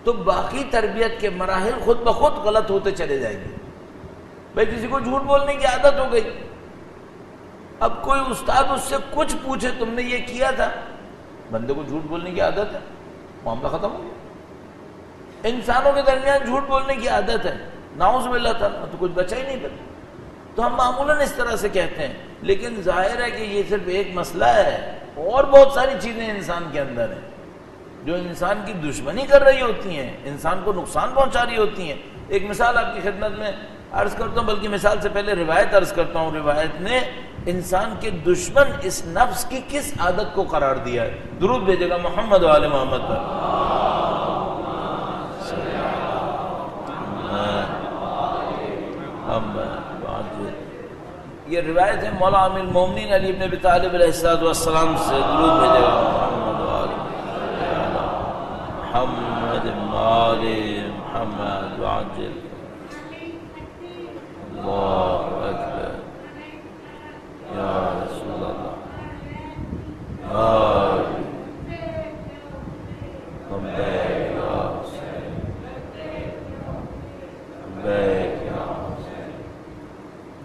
تو باقی تربیت کے مراحل خود بخود غلط ہوتے چلے جائیں گے۔ بھائی کسی کو جھوٹ بولنے کی عادت ہو گئی، اب کوئی استاد اس سے کچھ پوچھے تم نے یہ کیا تھا، بندے کو جھوٹ بولنے کی عادت ہے، معاملہ ختم ہو گیا۔ انسانوں کے درمیان جھوٹ بولنے کی عادت ہے، نعوذ باللہ تعالیٰ، تو کچھ بچا ہی نہیں پھر۔ تو ہم معمولاً اس طرح سے کہتے ہیں، لیکن ظاہر ہے کہ یہ صرف ایک مسئلہ ہے، اور بہت ساری چیزیں انسان کے اندر ہیں جو انسان کی دشمنی کر رہی ہوتی ہیں، انسان کو نقصان پہنچا رہی ہوتی ہیں۔ ایک مثال آپ کی خدمت میں عرض کرتا ہوں، بلکہ مثال سے پہلے روایت عرض کرتا ہوں۔ روایت نے انسان کے دشمن اس نفس کی کس عادت کو قرار دیا ہے؟ درود بھیجے گا محمد و آل محمد پر۔ یہ روایت ہے مولا امیر المومنین علی بن ابی طالب علیہ السلام سے، درود بھیجے گا محمد و آل محمد آل محمد وعجل اللہ اکبر یا رسول اللہ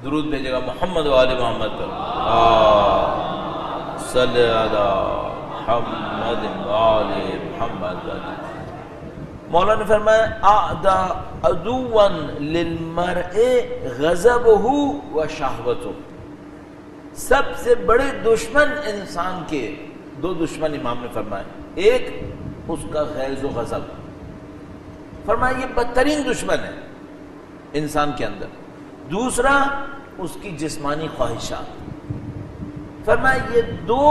درود بھیجے گا محمد و آل محمد پر۔ صلی علی محمد و آل محمد۔ مولا نے فرمایا اعدى عدوا للمرء غضبه وشهوته، سب سے بڑے دشمن انسان کے دو دشمن امام نے فرمایا، ایک اس کا غیظ و غضب، فرمایا یہ بدترین دشمن ہے انسان کے اندر، دوسرا اس کی جسمانی خواہشات۔ فرمایا یہ دو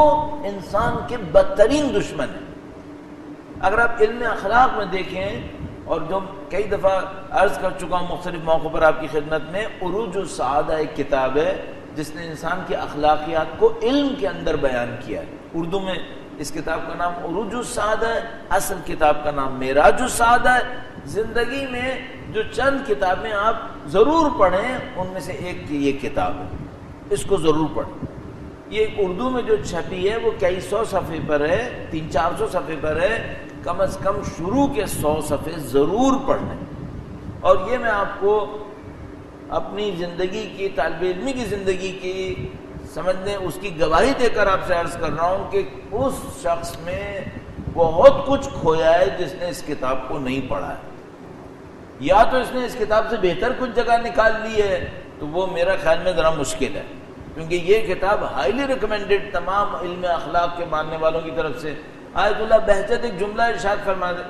انسان کے بدترین دشمن ہیں۔ اگر آپ علم اخلاق میں دیکھیں، اور جو کئی دفعہ عرض کر چکا ہوں مختلف موقعوں پر آپ کی خدمت میں، عروج السعادہ ایک کتاب ہے جس نے انسان کی اخلاقیات کو علم کے اندر بیان کیا ہے۔ اردو میں اس کتاب کا نام عروج السعادہ ہے، اصل کتاب کا نام معراج السعادہ ہے۔ زندگی میں جو چند کتابیں آپ ضرور پڑھیں ان میں سے ایک کی یہ کتاب ہے، اس کو ضرور پڑھیں۔ یہ اردو میں جو چھپی ہے وہ کئی سو صفحے پر ہے، 300-400 صفحے پر ہے، کم از کم شروع کے 100 صفحے ضرور پڑھنے۔ اور یہ میں آپ کو اپنی زندگی کی، طالب علمی کی زندگی کی سمجھنے، اس کی گواہی دے کر آپ سے عرض کر رہا ہوں کہ اس شخص میں بہت کچھ کھویا ہے جس نے اس کتاب کو نہیں پڑھا ہے، یا تو اس نے اس کتاب سے بہتر کچھ جگہ نکال لی ہے، تو وہ میرا خیال میں ذرا مشکل ہے، کیونکہ یہ کتاب ہائیلی ریکمینڈڈ تمام علم اخلاق کے ماننے والوں کی طرف سے۔ آیت اللہ بہجت ایک جملہ ارشاد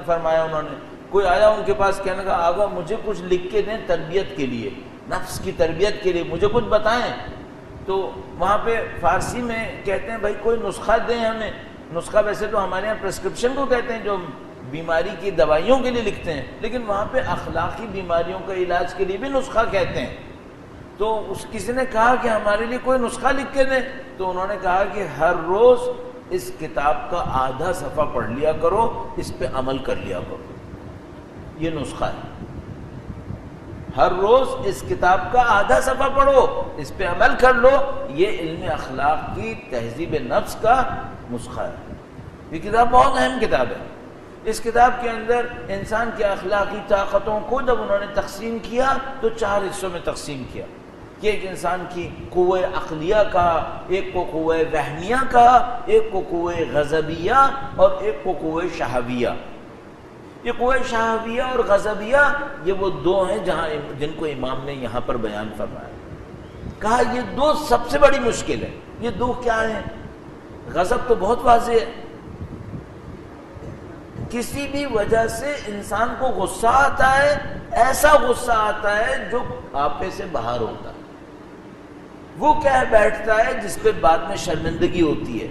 فرمایا انہوں نے، کوئی آیا ان کے پاس کہنے کا آقا مجھے کچھ لکھ کے دیں تربیت کے لیے، نفس کی تربیت کے لیے مجھے کچھ بتائیں۔ تو وہاں پہ فارسی میں کہتے ہیں بھائی کوئی نسخہ دیں ہمیں۔ نسخہ ویسے تو ہمارے یہاں پرسکرپشن کو کہتے ہیں جو بیماری کی دوائیوں کے لیے لکھتے ہیں، لیکن وہاں پہ اخلاقی بیماریوں کا علاج کے لیے بھی نسخہ کہتے ہیں۔ تو کسی نے کہا کہ ہمارے لیے کوئی نسخہ لکھ کے دیں، تو انہوں نے کہا کہ ہر روز اس کتاب کا آدھا صفحہ پڑھ لیا کرو، اس پہ عمل کر لیا کرو، یہ نسخہ ہے۔ ہر روز اس کتاب کا آدھا صفحہ پڑھو، اس پہ عمل کر لو، یہ علم اخلاق کی تہذیب نفس کا نسخہ ہے۔ یہ کتاب بہت اہم کتاب ہے۔ اس کتاب کے اندر انسان کی اخلاقی طاقتوں کو جب انہوں نے تقسیم کیا تو 4 حصوں میں تقسیم کیا، کہ ایک انسان کی قوہ عقلیہ کہا، ایک کو قوہ وہمیہ کہا، ایک کو قوہ غضبیہ اور ایک کو قوہ شہویہ۔ یہ قوہ شہویہ اور غضبیہ یہ وہ دو ہیں جن کو امام نے یہاں پر بیان فرمایا۔ کہا یہ دو سب سے بڑی مشکل ہے۔ یہ دو کیا ہیں؟ غضب تو بہت واضح ہے، کسی بھی وجہ سے انسان کو غصہ آتا ہے، ایسا غصہ آتا ہے جو آپے سے باہر ہوتا ہے، وہ کہہ بیٹھتا ہے جس پہ بعد میں شرمندگی ہوتی ہے،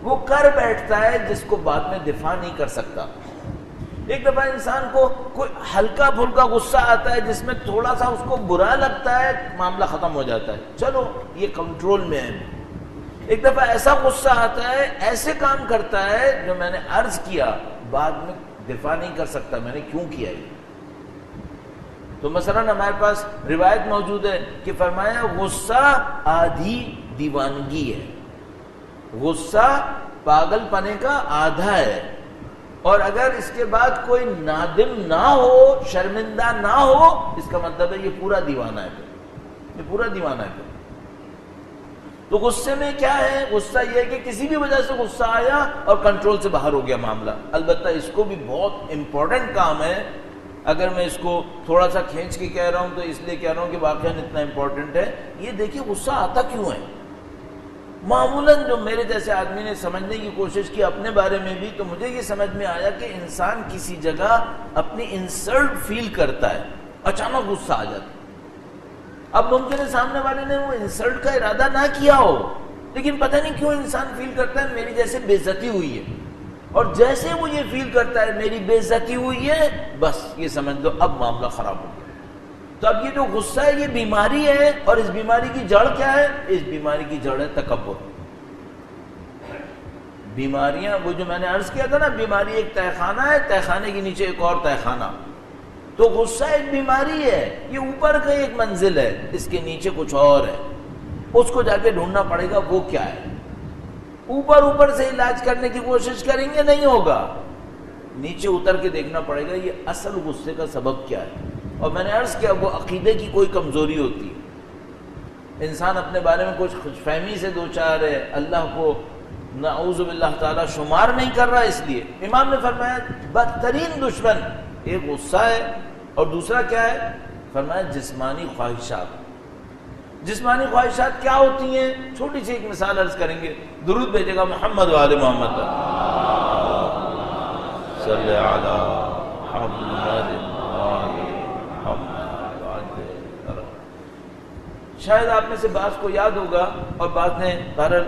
وہ کر بیٹھتا ہے جس کو بعد میں دفاع نہیں کر سکتا۔ ایک دفعہ انسان کو کوئی ہلکا پھلکا غصہ آتا ہے جس میں تھوڑا سا اس کو برا لگتا ہے، معاملہ ختم ہو جاتا ہے، چلو یہ کنٹرول میں ہے۔ ایک دفعہ ایسا غصہ آتا ہے، ایسے کام کرتا ہے جو میں نے عرض کیا بعد میں دفاع نہیں کر سکتا، میں نے کیوں کیا یہ۔ تو مثلا ہمارے پاس روایت موجود ہے کہ فرمایا غصہ آدھی دیوانگی ہے، غصہ پاگل پنے کا آدھا ہے، اور اگر اس کے بعد کوئی نادم نہ ہو، شرمندہ نہ ہو، اس کا مطلب ہے یہ پورا دیوانہ ہے، یہ پورا دیوانہ ہے۔ تو غصے میں کیا ہے؟ غصہ یہ ہے کہ کسی بھی وجہ سے غصہ آیا اور کنٹرول سے باہر ہو گیا معاملہ۔ البتہ اس کو بھی بہت امپورٹنٹ کام ہے، اگر میں اس کو تھوڑا سا کھینچ کے کہہ رہا ہوں تو اس لیے کہہ رہا ہوں کہ واقعاً اتنا امپورٹنٹ ہے۔ یہ دیکھیے غصہ آتا کیوں ہے؟ معمولاً جو میرے جیسے آدمی نے سمجھنے کی کوشش کی اپنے بارے میں بھی، تو مجھے یہ سمجھ میں آیا کہ انسان کسی جگہ اپنی انسلٹ فیل کرتا ہے، اچانک غصہ آ جاتا ہے۔ اب ممکن ہے سامنے والے نے وہ انسلٹ کا ارادہ نہ کیا ہو، لیکن پتہ نہیں کیوں انسان فیل کرتا ہے میری جیسے بے عزتی ہوئی ہے، اور جیسے وہ یہ فیل کرتا ہے میری بے عزتی ہوئی ہے، بس یہ سمجھ لو اب معاملہ خراب ہو گیا۔ تو اب یہ جو غصہ ہے یہ بیماری ہے، اور اس بیماری کی جڑ کیا ہے؟ اس بیماری کی جڑ ہے تکبر۔ بیماریاں وہ جو میں نے عرض کیا تھا نا، بیماری ایک تہہ خانہ ہے، تہہ خانے کے نیچے ایک اور تہہ خانہ، تو غصہ ایک بیماری ہے، یہ اوپر کا ایک منزل ہے، اس کے نیچے کچھ اور ہے، اس کو جا کے ڈھونڈنا پڑے گا وہ کیا ہے۔ اوپر سے علاج کرنے کی کوشش کریں گے نہیں ہوگا، نیچے اتر کے دیکھنا پڑے گا یہ اصل غصے کا سبب کیا ہے۔ اور میں نے عرض کیا وہ عقیدے کی کوئی کمزوری ہوتی ہے، انسان اپنے بارے میں کچھ خوش فہمی سے دوچار ہے، اللہ کو نعوذ باللہ تعالیٰ شمار نہیں کر رہا، اس لیے امام نے فرمایا بدترین دشمن ایک غصہ ہے، اور دوسرا کیا ہے؟ فرمایا جسمانی خواہشات۔ جسمانی خواہشات کیا ہوتی ہیں؟ چھوٹی سی ایک مثال عرض کریں گے، درود بھیجے گا محمد و آل محمد صلی علی محمد۔ شاید آپ میں سے بعض کو یاد ہوگا اور بعض نے بہرحال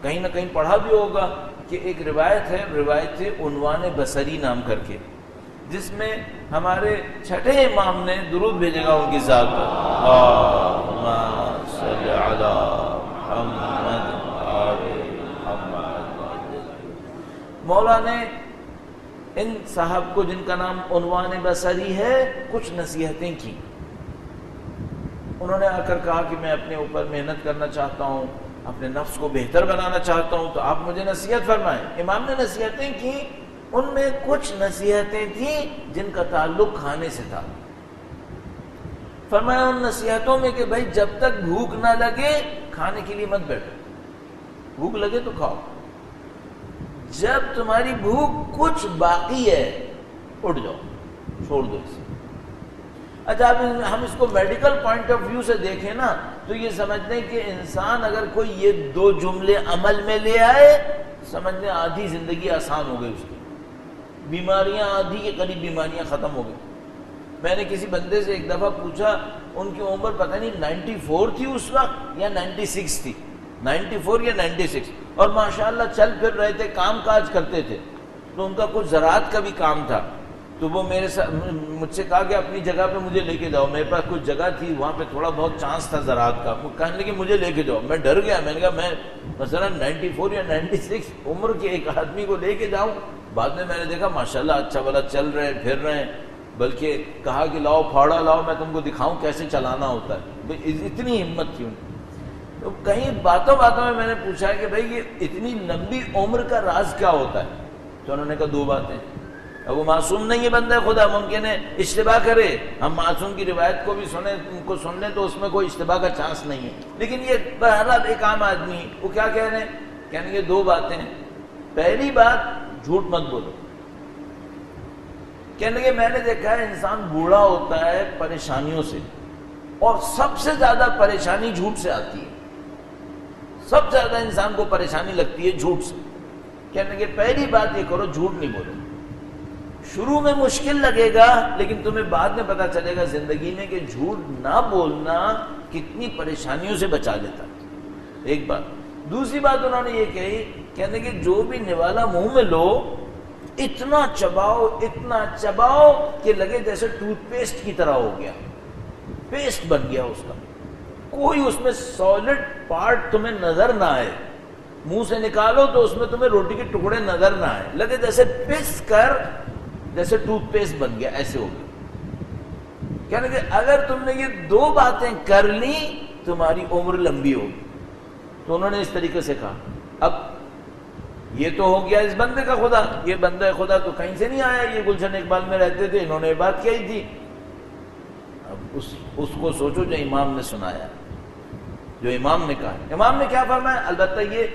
کہیں نہ کہیں پڑھا بھی ہوگا کہ ایک روایت ہے، روایت عنوان بصری نام کر کے، جس میں ہمارے چھٹے امام نے درود بھیجے گا ان کی ذات پر، اللہم صلی علی محمد آل محمد۔ مولا نے ان صاحب کو جن کا نام عنوان بصری ہے کچھ نصیحتیں کی۔ انہوں نے آ کر کہا کہ میں اپنے اوپر محنت کرنا چاہتا ہوں، اپنے نفس کو بہتر بنانا چاہتا ہوں، تو آپ مجھے نصیحت فرمائیں۔ امام نے نصیحتیں کی، ان میں کچھ نصیحتیں تھیں جن کا تعلق کھانے سے تھا۔ فرمایا ان نصیحتوں میں کہ بھائی جب تک بھوک نہ لگے کھانے کے لیے مت بیٹھو، بھوک لگے تو کھاؤ، جب تمہاری بھوک کچھ باقی ہے اٹھ جاؤ، چھوڑ دو اسے۔ اچھا اب ہم اس کو میڈیکل پوائنٹ آف ویو سے دیکھیں نا تو یہ سمجھتے ہیں کہ انسان اگر کوئی یہ دو جملے عمل میں لے آئے، سمجھنے آدھی زندگی آسان ہو گئی اس کی، بیماریاں آدھی کے قریب بیماریاں ختم ہو گئی۔ میں نے کسی بندے سے ایک دفعہ پوچھا، ان کی عمر پتہ نہیں 94 تھی اس وقت یا 96 تھی، 94 یا 96، اور ماشاءاللہ چل پھر رہے تھے، کام کاج کرتے تھے، تو ان کا کچھ زراعت کا بھی کام تھا۔ تو وہ مجھ سے کہا کہ اپنی جگہ پہ مجھے لے کے جاؤ، میرے پاس کچھ جگہ تھی وہاں پہ تھوڑا بہت چانس تھا زراعت کا، وہ کہنے لگے مجھے لے کے جاؤ۔ میں ڈر گیا، میں نے کہا میں مثلا 94 یا 96 عمر کے ایک آدمی کو لے کے جاؤں؟ بعد میں نے دیکھا ماشاءاللہ اچھا بھلا چل رہے ہیں، پھر رہے ہیں، بلکہ کہا کہ لاؤ پھاڑا لاؤ میں تم کو دکھاؤں کیسے چلانا ہوتا ہے، اتنی ہمت تھی ان کی۔ تو کہیں باتوں باتوں میں نے پوچھا کہ بھائی یہ اتنی لمبی عمر کا راز کیا ہوتا ہے؟ تو انہوں نے کہا دو باتیں، وہ معصوم نہیں ہے بندہ خدا، ممکن ہے اشتباہ کرے، ہم معصوم کی روایت کو بھی سنیں، ان کو سن لیں تو اس میں کوئی اشتباہ کا چانس نہیں ہے، لیکن یہ بہرحال ایک عام آدمی وہ کیا کہہ رہے ہیں؟ کہنے کہ دو باتیں، پہلی بات جھوٹ مت بولو۔ کہنے کہ میں نے دیکھا ہے انسان بوڑھا ہوتا ہے پریشانیوں سے، اور سب سے زیادہ پریشانی جھوٹ سے آتی ہے، سب سے زیادہ انسان کو پریشانی لگتی ہے جھوٹ سے۔ کہنے کہ پہلی بات یہ کرو جھوٹ نہیں بولو، شروع میں مشکل لگے گا لیکن تمہیں بعد میں پتا چلے گا زندگی میں کہ جھوٹ نہ بولنا کتنی پریشانیوں سے بچا لیتا ہے، ایک بات۔ دوسری بات انہوں نے یہ کہی، کہنے کہ جو بھی نوالا منہ میں لو اتنا چباؤ کہ لگے جیسے ٹوتھ پیسٹ کی طرح ہو گیا، پیسٹ بن گیا اس کا، کوئی اس میں سالڈ پارٹ تمہیں نظر نہ آئے، منہ سے نکالو تو اس میں تمہیں روٹی کے ٹکڑے نظر نہ آئے، لگے جیسے پس کر جیسے ٹوتھ پیسٹ بن گیا، ایسے ہو گیا۔ کہنے کہ اگر تم نے یہ دو باتیں کر لی تمہاری عمر لمبی ہوگی۔ تو انہوں نے اس طریقے سے کہا۔ اب یہ تو ہو گیا اس بندے کا خدا، یہ بندہ خدا تو کہیں سے نہیں آیا، یہ گلشن اقبال میں رہتے تھے، انہوں نے بات کہی تھی۔ اب اس کو سوچو جو امام نے سنایا، جو امام نے کہا، امام نے کیا فرمایا؟ البتہ یہ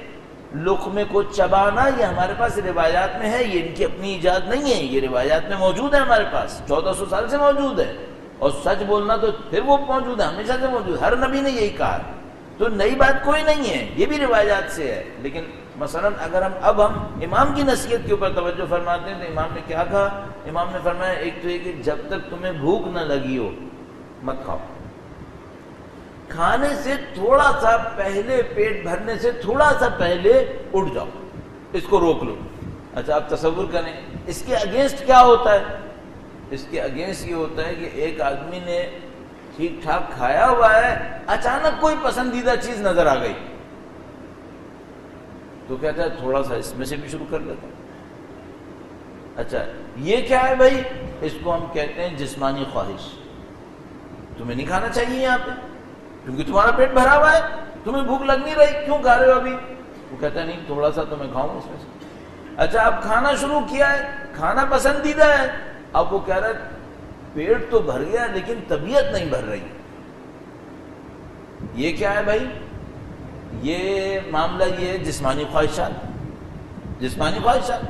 لقمے کو چبانا یہ ہمارے پاس روایات میں ہے، یہ ان کی اپنی ایجاد نہیں ہے، یہ روایات میں موجود ہے، ہمارے پاس 1400 سال سے موجود ہے، اور سچ بولنا تو پھر وہ موجود ہے، ہمیشہ سے موجود، ہر نبی نے یہی کہا، تو نئی بات کوئی نہیں ہے، یہ بھی روایات سے ہے۔ لیکن مثلا اگر ہم امام کی نصیحت کے اوپر توجہ فرماتے ہیں تو امام نے کیا کہا؟ امام نے فرمایا ایک تو یہ کہ جب تک تمہیں بھوک نہ لگی ہو مت کھاؤ، کھانے سے تھوڑا سا پہلے، پیٹ بھرنے سے تھوڑا سا پہلے اٹھ جاؤ، اس کو روک لو۔ اچھا آپ تصور کریں اس کے اگینسٹ کیا ہوتا ہے؟ اس کے اگینسٹ یہ ہوتا ہے کہ ایک آدمی نے ٹھیک ٹھاک کھایا ہوا ہے، اچانک کوئی پسندیدہ چیز نظر آ گئی تو کہتا ہے تھوڑا سا اس میں سے بھی شروع کر لیتا ہوں۔ اچھا یہ کیا ہے بھائی؟ اس کو ہم کہتے ہیں جسمانی خواہش، تمہیں نہیں کھانا چاہیے یہاں پہ کیونکہ تمہارا پیٹ بھرا ہوا ہے، تمہیں بھوک لگ نہیں رہی، کیوں کھا رہے ہو ابھی؟ وہ کہتا ہے نہیں تھوڑا سا تو میں کھاؤں اس میں سے۔ اچھا اب کھانا شروع کیا ہے، کھانا پسندیدہ ہے، اب وہ کہہ رہا ہے پیٹ تو بھر گیا لیکن طبیعت نہیں بھر رہی، یہ کیا ہے بھائی؟ یہ معاملہ یہ ہے جسمانی خواہشات، جسمانی خواہشات۔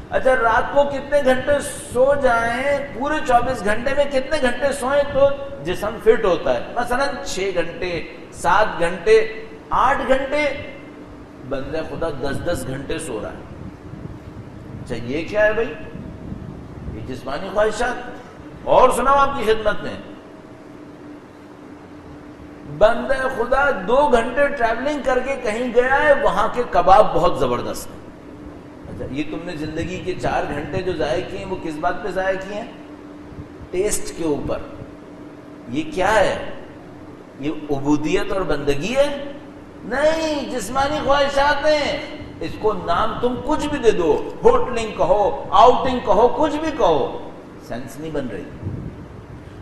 اچھا رات کو کتنے گھنٹے سو جائیں، پورے 24 گھنٹے میں کتنے گھنٹے سوئیں تو جسم فٹ ہوتا ہے؟ مثلا 6 گھنٹے، 7 گھنٹے، 8 گھنٹے، بندہ خدا 10 گھنٹے سو رہا ہے۔ اچھا یہ کیا ہے بھائی؟ یہ جسمانی خواہشات۔ اور سناؤ آپ کی خدمت میں، بندہ خدا 2 گھنٹے ٹریولنگ کر کے کہیں گیا ہے، وہاں کے کباب بہت زبردست ہیں. اچھا یہ تم نے زندگی کے 4 گھنٹے جو ضائع کیے ہیں وہ کس بات پہ ضائع کیے ہیں؟ ٹیسٹ کے اوپر. یہ کیا ہے؟ یہ عبودیت اور بندگی ہے؟ نہیں، جسمانی خواہشات ہیں. اس کو نام تم کچھ بھی دے دو، ہوٹلنگ کہو، آؤٹنگ کہو، کچھ بھی کہو، سینس نہیں بن رہی.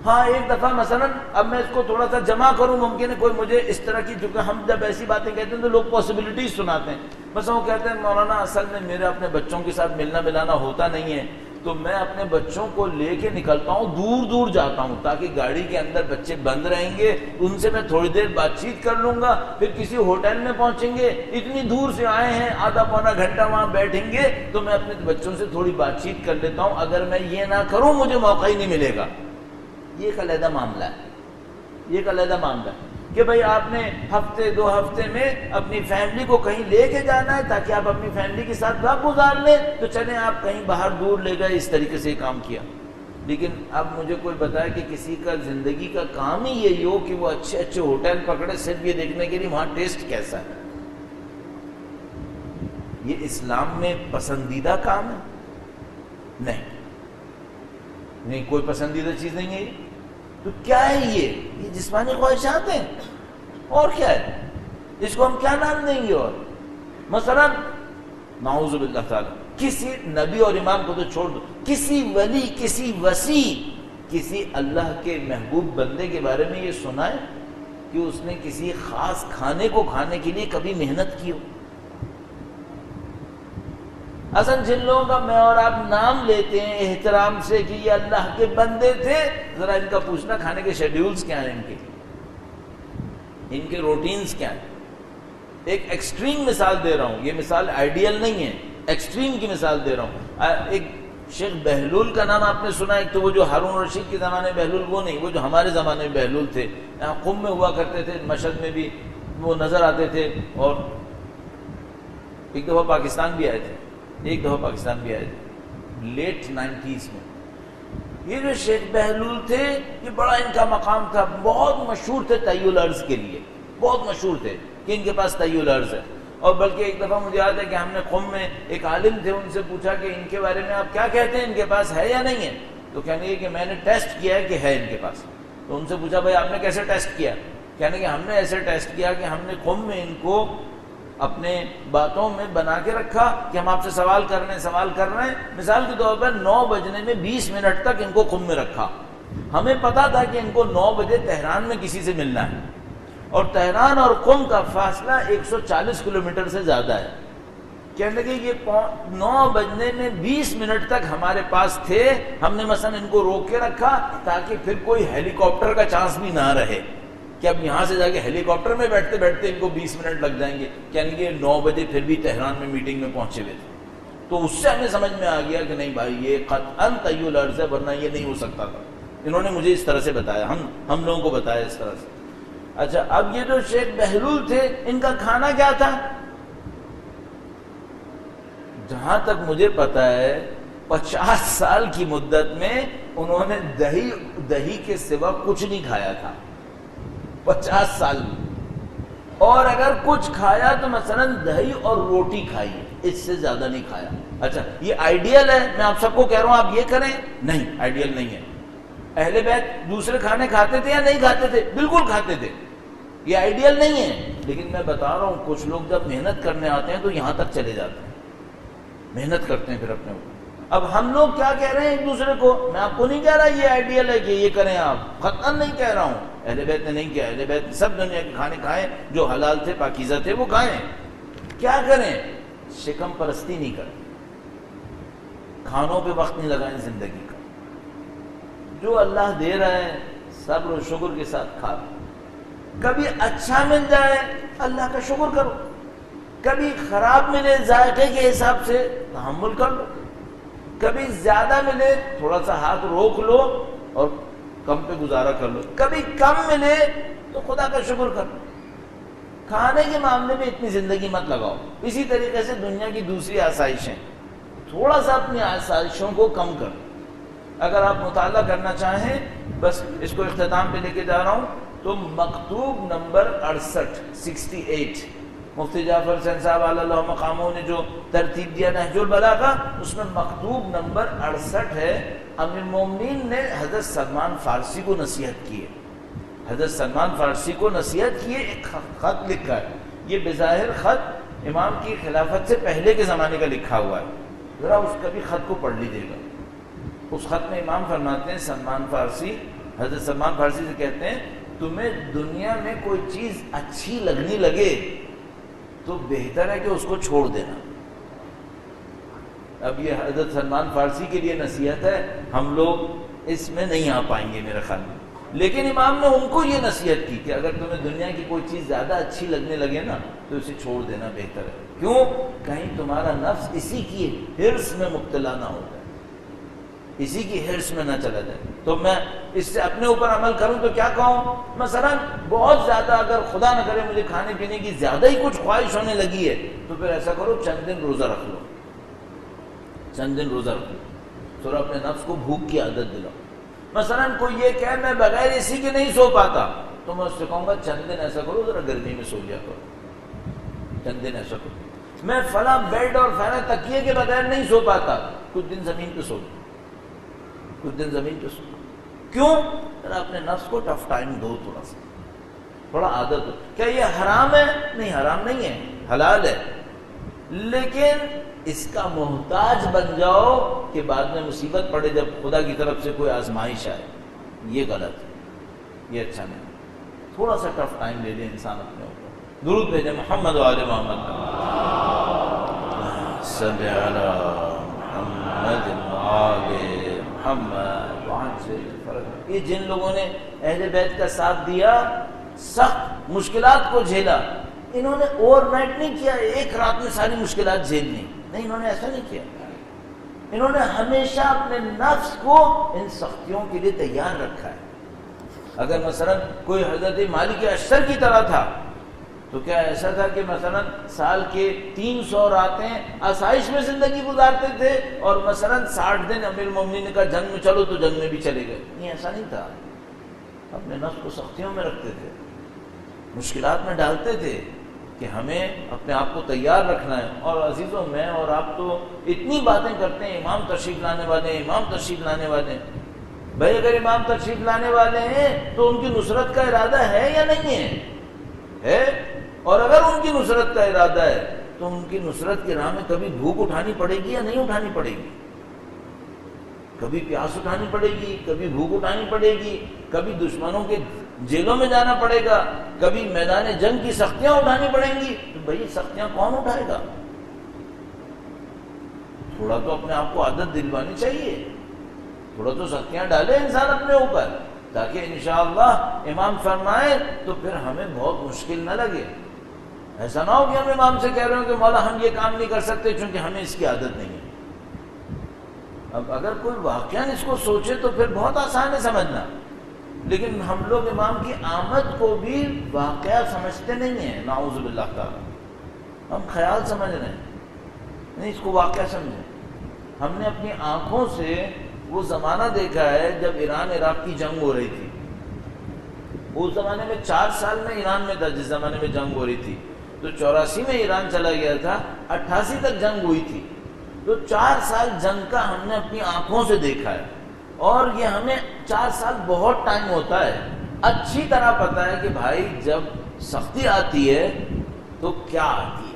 ہاں ایک دفعہ مثلا اب میں اس کو تھوڑا سا جمع کروں، ممکن ہے کوئی مجھے اس طرح کی، چونکہ ہم جب ایسی باتیں کہتے ہیں تو لوگ پاسبلٹیز سناتے ہیں. بس وہ کہتے ہیں مولانا اصل میں میرا اپنے بچوں کے ساتھ ملنا ملانا ہوتا نہیں ہے، تو میں اپنے بچوں کو لے کے نکلتا ہوں، دور دور جاتا ہوں تاکہ گاڑی کے اندر بچے بند رہیں گے، ان سے میں تھوڑی دیر بات چیت کر لوں گا، پھر کسی ہوٹل میں پہنچیں گے، اتنی دور سے آئے ہیں، آدھا پونا گھنٹہ وہاں بیٹھیں گے، تو میں اپنے بچوں سے تھوڑی بات چیت کر لیتا ہوں. اگر میں یہ نہ کروں مجھے موقع ہی نہیں ملے گا. یہ ایک علیحدہ معاملہ ہے. یہ ایک علیحدہ معاملہ ہے کہ بھئی آپ نے ہفتے 2 ہفتے میں اپنی فیملی کو کہیں لے کے جانا ہے تاکہ آپ اپنی فیملی کے ساتھ وقت گزار لیں، تو چلیں آپ کہیں باہر دور لے گئے، اس طریقے سے کام کیا. لیکن اب مجھے کوئی بتائے کہ کسی کا زندگی کا کام ہی یہی ہو کہ وہ اچھے اچھے ہوٹل پکڑے صرف یہ دیکھنے کے لیے وہاں ٹیسٹ کیسا ہے. یہ اسلام میں پسندیدہ کام ہے؟ نہیں، کوئی پسندیدہ چیز نہیں ہے. تو کیا ہے یہ جسمانی خواہشات ہیں. اور کیا ہے؟ اس کو ہم کیا نام دیں گے؟ اور مثلا نعوذ باللہ تعالی کسی نبی اور امام کو تو چھوڑ دو، کسی ولی، کسی وسیع، کسی اللہ کے محبوب بندے کے بارے میں یہ سنا ہے کہ اس نے کسی خاص کھانے کو کھانے کے لیے کبھی محنت کی ہو؟ اصل جن لوگوں کا میں اور آپ نام لیتے ہیں احترام سے کہ یہ اللہ کے بندے تھے، ذرا ان کا پوچھنا کھانے کے شیڈیولز کیا ہیں، ان کے روٹینز کیا ہیں. ایک ایکسٹریم مثال دے رہا ہوں، یہ مثال آئیڈیل نہیں ہے، ایکسٹریم کی مثال دے رہا ہوں. ایک شیخ بہلول کا نام آپ نے سنا ہے؟ تو وہ جو ہارون رشید کے زمانے میں بہلول، وہ نہیں، وہ جو ہمارے زمانے میں بہلول تھے، یہاں قم میں ہوا کرتے تھے، مشہد میں بھی وہ نظر آتے تھے، اور ایک دفعہ پاکستان بھی آئے تھے، لیٹ 90s میں. یہ جو شیخ بہلول تھے یہ بڑا ان کا مقام تھا، بہت مشہور تھے طی الارض کے لیے، بہت مشہور تھے کہ ان کے پاس طی الارض ہے. اور بلکہ ایک دفعہ مجھے یاد ہے کہ ہم نے قم میں ایک عالم تھے، ان سے پوچھا کہ ان کے بارے میں آپ کیا کہتے ہیں، ان کے پاس ہے یا نہیں ہے؟ تو کہنے لگے کہ میں نے ٹیسٹ کیا ہے کہ ہے ان کے پاس. تو ان سے پوچھا بھائی آپ نے کیسے ٹیسٹ کیا؟ کہنے کہ ہم نے ایسے ٹیسٹ کیا کہ ہم نے قم میں ان کو اپنے باتوں میں بنا کے رکھا کہ ہم آپ سے سوال کر رہے ہیں. مثال کے طور پر 9 بجنے میں 20 منٹ تک ان کو قم میں رکھا. ہمیں پتا تھا کہ ان کو 9 بجے تہران میں کسی سے ملنا ہے، اور تہران اور قم کا فاصلہ 140 کلومیٹر سے زیادہ ہے. کہنے لگے یہ 9 بجنے میں 20 منٹ تک ہمارے پاس تھے، ہم نے مثلا ان کو روک کے رکھا تاکہ پھر کوئی ہیلی کاپٹر کا چانس بھی نہ رہے کہ اب یہاں سے جا کے ہیلی کاپٹر میں بیٹھتے بیٹھتے ان کو 20 منٹ لگ جائیں گے. کہنے لگے 9 بجے پھر بھی تہران میں میٹنگ میں پہنچے ہوئے تھے. تو اس سے ہمیں سمجھ میں آ گیا کہ نہیں بھائی یہ قطعاً طی الارض ہے، ورنہ یہ نہیں ہو سکتا تھا. انہوں نے مجھے اس طرح سے بتایا، ہم لوگوں کو بتایا اس طرح سے. اچھا اب یہ جو شیخ بہلول تھے ان کا کھانا کیا تھا؟ جہاں تک مجھے پتا ہے 50 سال کی مدت میں انہوں نے دہی کے سوا کچھ نہیں کھایا تھا. 50 سال میں. اور اگر کچھ کھایا تو مثلا دہی اور روٹی کھائی، اس سے زیادہ نہیں کھایا. اچھا یہ آئیڈیل ہے؟ میں آپ سب کو کہہ رہا ہوں آپ یہ کریں؟ نہیں، آئیڈیل نہیں ہے. اہل بیت دوسرے کھانے کھاتے تھے یا نہیں کھاتے تھے؟ بالکل کھاتے تھے. یہ آئیڈیل نہیں ہے، لیکن میں بتا رہا ہوں کچھ لوگ جب محنت کرنے آتے ہیں تو یہاں تک چلے جاتے ہیں، محنت کرتے ہیں پھر اپنے اوپر. اب ہم لوگ کیا کہہ رہے ہیں ایک دوسرے کو؟ میں آپ کو نہیں کہہ رہا یہ آئیڈیل ہے کہ یہ کریں، آپ قطعاً نہیں کہہ رہا ہوں. اہل بیت نے نہیں کیا، اہل بیت سب دنیا کے کھانے کھائیں جو حلال تھے، پاکیزہ تھے، وہ کھائیں. کیا کریں؟ شکم پرستی نہیں کریں، کھانوں پہ وقت نہیں لگائیں زندگی کا. جو اللہ دے رہا ہے صبر و شکر کے ساتھ کھا. کبھی اچھا مل جائے اللہ کا شکر کرو، کبھی خراب ملے ذائقے کے حساب سے تحمل کر لو، کبھی زیادہ ملے تھوڑا سا ہاتھ روک لو اور کم پہ گزارا کر لو، کبھی کم ملے تو خدا کا شکر کر لو. کھانے کے معاملے میں اتنی زندگی مت لگاؤ. اسی طریقے سے دنیا کی دوسری آسائشیں، تھوڑا سا اپنی آسائشوں کو کم کرو. اگر آپ مطالعہ کرنا چاہیں، بس اس کو اختتام پہ لے کے جا رہا ہوں، تو مکتوب نمبر 68 مفتی جعفر حسین صاحب اللہ مقاموں نے جو ترتیب دیا نہج البلاغہ، اس میں مکتوب نمبر 68 ہے۔ امیر المومنین نے حضرت سلمان فارسی کو نصیحت کی ہے، حضرت سلمان فارسی کو نصیحت کی ہے، ایک خط لکھا ہے، یہ بظاہر خط امام کی خلافت سے پہلے کے زمانے کا لکھا ہوا ہے، ذرا اس کبھی خط کو پڑھ لیجیے گا۔ اس خط میں امام فرماتے ہیں سلمان فارسی، حضرت سلمان فارسی سے کہتے ہیں تمہیں دنیا میں کوئی چیز اچھی لگنے لگے تو بہتر ہے کہ اس کو چھوڑ دینا۔ اب یہ حضرت سلمان فارسی کے لیے نصیحت ہے، ہم لوگ اس میں نہیں آ پائیں گے میرے خیال میں، لیکن امام نے ان کو یہ نصیحت کی کہ اگر تمہیں دنیا کی کوئی چیز زیادہ اچھی لگنے لگے نا تو اسے چھوڑ دینا بہتر ہے۔ کیوں؟ کہیں تمہارا نفس اسی کی حرص میں مبتلا نہ ہو جائے، اسی کی حرص میں نہ چلا جائے۔ تو میں اس سے اپنے اوپر عمل کروں تو کیا کہوں؟ مثلا بہت زیادہ اگر خدا نہ کرے مجھے کھانے پینے کی زیادہ ہی کچھ خواہش ہونے لگی ہے تو پھر ایسا کرو چند دن روزہ رکھ لو، چند دن روزہ رکھ لو، تھوڑا اپنے نفس کو بھوک کی عادت دلاؤ۔ مثلا کوئی یہ کہ میں بغیر اسی کے نہیں سو پاتا تو میں اس سے کہوں گا چند دن ایسا کرو ذرا گرمی میں سو جا کرو، چند دن ایسا کرو۔ میں فلاں بیڈ اور فلاں تکیے کے بغیر نہیں سو پاتا، کچھ دن زمین پہ سو، کچھ دن زمین پہ سو۔ کیوں؟ ذرا اپنے نفس کو ٹف ٹائم دو، تھوڑا سا، تھوڑا عادت ہو۔ کیا یہ حرام ہے؟ نہیں، حرام نہیں ہے، حلال ہے، لیکن اس کا محتاج بن جاؤ کہ بعد میں مصیبت پڑے جب خدا کی طرف سے کوئی آزمائش آئے، یہ غلط ہے، یہ اچھا نہیں۔ تھوڑا سا ٹف ٹائم لے لے انسان اپنے اوپر۔ درود بھیجیں محمد و آل محمد صلی علی محمد آل محمد۔ وہاں سے فرق، یہ جن لوگوں نے اہل بیت کا ساتھ دیا، سخت مشکلات کو جھیلا، انہوں نے اوور نائٹ نہیں کیا ایک رات میں ساری مشکلات جھیلنی، نہیں، انہوں نے ایسا نہیں کیا۔ انہوں نے ہمیشہ اپنے نفس کو ان سختیوں کے لیے تیار رکھا ہے۔ اگر مثلا کوئی حضرت مالک اشتر کی طرح تھا تو کیا ایسا تھا کہ مثلا سال کے 300 راتیں آسائش میں زندگی گزارتے تھے اور مثلا 60 دن امیر المومنین نے کہا جنگ میں چلو تو جنگ میں بھی چلے گئے؟ نہیں، ایسا نہیں تھا۔ اپنے نفس کو سختیوں میں رکھتے تھے، مشکلات میں ڈالتے تھے کہ ہمیں اپنے آپ کو تیار رکھنا ہے۔ اور عزیزوں، میں اور آپ تو اتنی باتیں کرتے ہیں، امام تشریف لانے والے ہیں، امام تشریف لانے والے ہیں۔ بھائی اگر امام تشریف لانے والے ہیں تو ان کی نصرت کا ارادہ ہے یا نہیں ہے؟ اور اگر ان کی نصرت کا ارادہ ہے تو ان کی نصرت کی راہ میں کبھی بھوک اٹھانی پڑے گی یا نہیں اٹھانی پڑے گی؟ کبھی پیاس اٹھانی پڑے گی، کبھی بھوک اٹھانی پڑے گی، کبھی دشمنوں کے جیلوں میں جانا پڑے گا، کبھی میدان جنگ کی سختیاں اٹھانی پڑیں گی۔ تو بھائی سختیاں کون اٹھائے گا؟ تھوڑا تو اپنے آپ کو عادت دلوانی چاہیے، تھوڑا تو سختیاں ڈالے انسان اپنے اوپر، تاکہ انشاءاللہ امام فرمائے تو پھر ہمیں بہت مشکل نہ لگے۔ ایسا نہ ہو کہ ہم امام سے کہہ رہے ہوں کہ مولا ہم یہ کام نہیں کر سکتے چونکہ ہمیں اس کی عادت نہیں ہے۔ اب اگر کوئی واقعاً اس کو سوچے تو پھر بہت آسان ہے سمجھنا، لیکن ہم لوگ امام کی آمد کو بھی واقعہ سمجھتے نہیں ہیں، نعوذ باللہ تعالی، ہم خیال سمجھ رہے ہیں، نہیں اس کو واقعہ سمجھیں۔ ہم نے اپنی آنکھوں سے وہ زمانہ دیکھا ہے جب ایران عراق کی جنگ ہو رہی تھی۔ اس زمانے میں 4 سال میں ایران میں تھا، جس زمانے میں جنگ ہو رہی تھی تو 84 میں ایران چلا گیا تھا، 88 تک جنگ ہوئی تھی، تو 4 سال جنگ کا ہم نے اپنی آنکھوں سے دیکھا ہے۔ اور یہ ہمیں 4 سال بہت ٹائم ہوتا ہے، اچھی طرح پتہ ہے کہ بھائی جب سختی آتی ہے تو کیا آتی ہے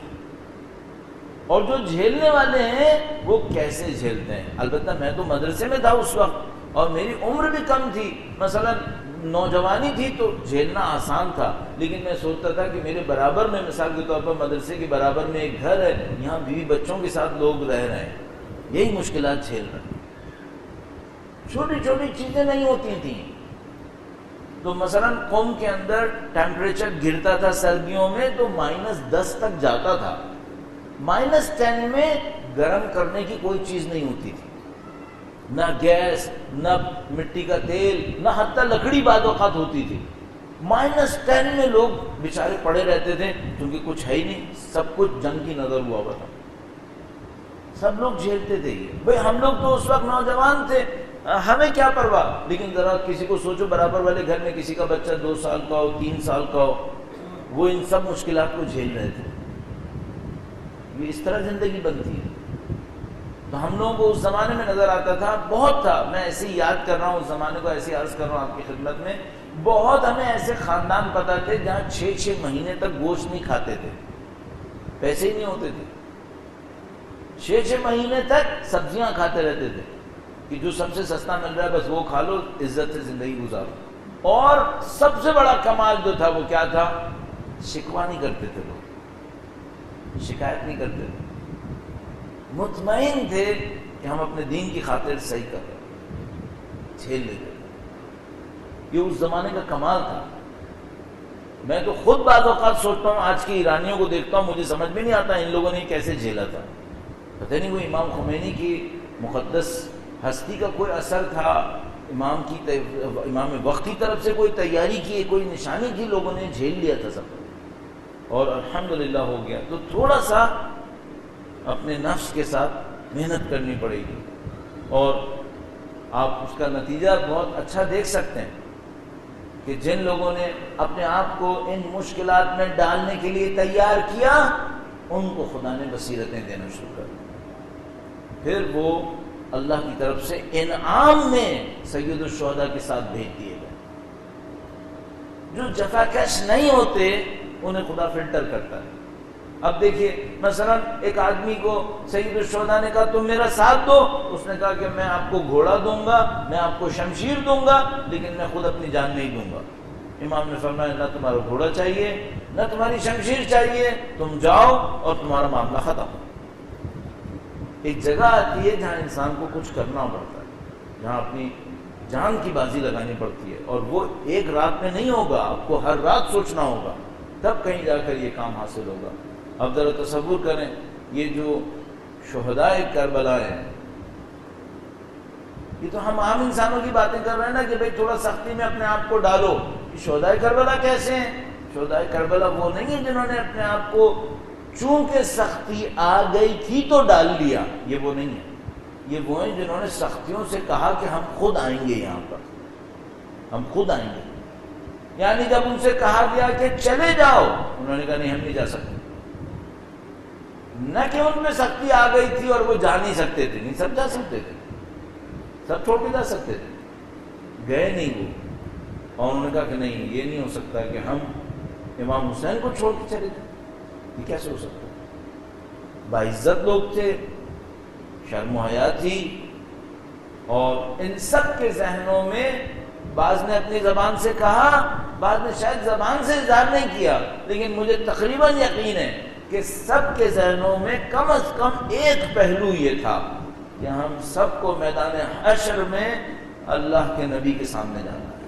اور جو جھیلنے والے ہیں وہ کیسے جھیلتے ہیں۔ البتہ میں تو مدرسے میں تھا اس وقت اور میری عمر بھی کم تھی، مثلا نوجوانی تھی تو جھیلنا آسان تھا، لیکن میں سوچتا تھا کہ میرے برابر میں، مثال کے طور پر مدرسے کے برابر میں ایک گھر ہے، یہاں بیوی بچوں کے ساتھ لوگ رہ رہے ہیں، یہی مشکلات جھیل رہے ہیں۔ چھوٹی چھوٹی چیزیں نہیں ہوتی تھیں، تو مثلا قوم کے اندر ٹیمپریچر گرتا تھا سردیوں میں تو -10 تک جاتا تھا، -10 میں گرم کرنے کی کوئی چیز نہیں ہوتی تھی، نہ گیس، نہ مٹی کا تیل، نہ حتیٰ لکڑی بعض اوقات ہوتی تھی۔ -10 میں لوگ بیچارے پڑے رہتے تھے کیونکہ کچھ ہے ہی نہیں، سب کچھ جنگ کی نظر ہوا تھا، سب لوگ جھیلتے تھے۔ یہ بھئی ہم لوگ تو اس وقت نوجوان تھے، ہمیں کیا پرواہ، لیکن ذرا کسی کو سوچو برابر والے گھر میں کسی کا بچہ 2 سال کا ہو، 3 سال کا ہو، وہ ان سب مشکلات کو جھیل رہے تھے. یہ اس طرح زندگی بنتی ہے. تو ہم لوگوں کو اس زمانے میں نظر آتا تھا، بہت تھا، میں ایسے ہی یاد کر رہا ہوں اس زمانے کو، ایسے عرض کر رہا ہوں آپ کی خدمت میں. بہت ہمیں ایسے خاندان پتہ تھے جہاں 6 مہینے تک گوشت نہیں کھاتے تھے، پیسے ہی نہیں ہوتے تھے. 6 مہینے تک سبزیاں کھاتے رہتے تھے کہ جو سب سے سستا مل رہا ہے بس وہ کھا لو، عزت سے زندگی گزارو. اور سب سے بڑا کمال جو تھا وہ کیا تھا؟ شکوہ نہیں کرتے تھے لوگ، شکایت نہیں کرتے تھے، مطمئن تھے کہ ہم اپنے دین کی خاطر صحیح کر رہے ہیں، جھیل لیتے تھے. یہ اس زمانے کا کمال تھا. میں تو خود بعض اوقات سوچتا ہوں، آج کے ایرانیوں کو دیکھتا ہوں، مجھے سمجھ میں نہیں آتا ان لوگوں نے کیسے جھیلا تھا. پتہ نہیں وہ امام خمینی کی مقدس ہستی کا کوئی اثر تھا، امام وقت کی طرف سے کوئی تیاری کی، کوئی نشانی کی، لوگوں نے جھیل لیا تھا سب، اور الحمدللہ ہو گیا. تو تھوڑا سا اپنے نفس کے ساتھ محنت کرنی پڑے گی، اور آپ اس کا نتیجہ بہت اچھا دیکھ سکتے ہیں کہ جن لوگوں نے اپنے آپ کو ان مشکلات میں ڈالنے کے لیے تیار کیا، ان کو خدا نے بصیرتیں دینا شروع کر دی. پھر وہ اللہ کی طرف سے انعام میں سید الشہداء کے ساتھ بھیج دیے گئے. جو جفاکش نہیں ہوتے انہیں خدا فلٹر کرتا ہے. اب دیکھیے مثلا ایک آدمی کو سید الشہداء نے کہا تم میرا ساتھ دو، اس نے کہا کہ میں آپ کو گھوڑا دوں گا، میں آپ کو شمشیر دوں گا، لیکن میں خود اپنی جان نہیں دوں گا. امام نے فرمایا نہ تمہارا گھوڑا چاہیے نہ تمہاری شمشیر چاہیے، تم جاؤ اور تمہارا معاملہ ختم. ایک جگہ آتی ہے جہاں انسان کو کچھ کرنا پڑتا ہے، جہاں اپنی جان کی بازی لگانی پڑتی ہے، اور وہ ایک رات میں نہیں ہوگا، آپ کو ہر رات سوچنا ہوگا، تب کہیں جا کر یہ کام حاصل ہوگا. اب ذرا تصور کریں، یہ جو شہداء کربلا ہیں، یہ تو ہم عام انسانوں کی باتیں کر رہے ہیں نا کہ بھئی تھوڑا سختی میں اپنے آپ کو ڈالو. یہ شہداء کربلا کیسے ہیں؟ شہداء کربلا وہ نہیں ہیں جنہوں نے اپنے آپ کو چونکہ سختی آ گئی تھی تو ڈال لیا، یہ وہ نہیں ہے. یہ وہ ہیں جنہوں نے سختیوں سے کہا کہ ہم خود آئیں گے، یہاں پر ہم خود آئیں گے. یعنی جب ان سے کہا گیا کہ چلے جاؤ، انہوں نے کہا نہیں ہم نہیں جا سکتے. نہ کہ ان میں سختی آ گئی تھی اور وہ جا نہیں سکتے تھے، نہیں سب جا سکتے تھے، سب چھوڑ کے جا سکتے تھے، گئے نہیں وہ. اور انہوں نے کہا کہ نہیں یہ نہیں ہو سکتا کہ ہم امام حسین کو چھوڑ کے چلے جائیں، یہ کیسے ہو سکتا؟ باعزت لوگ تھے، شرم و حیا تھی، اور ان سب کے ذہنوں میں بعض نے اپنی زبان سے کہا، بعض نے شاید زبان سے اظہار نہیں کیا، لیکن مجھے تقریباً یقین ہے کہ سب کے ذہنوں میں کم از کم ایک پہلو یہ تھا کہ ہم سب کو میدان حشر میں اللہ کے نبی کے سامنے جانا ہے.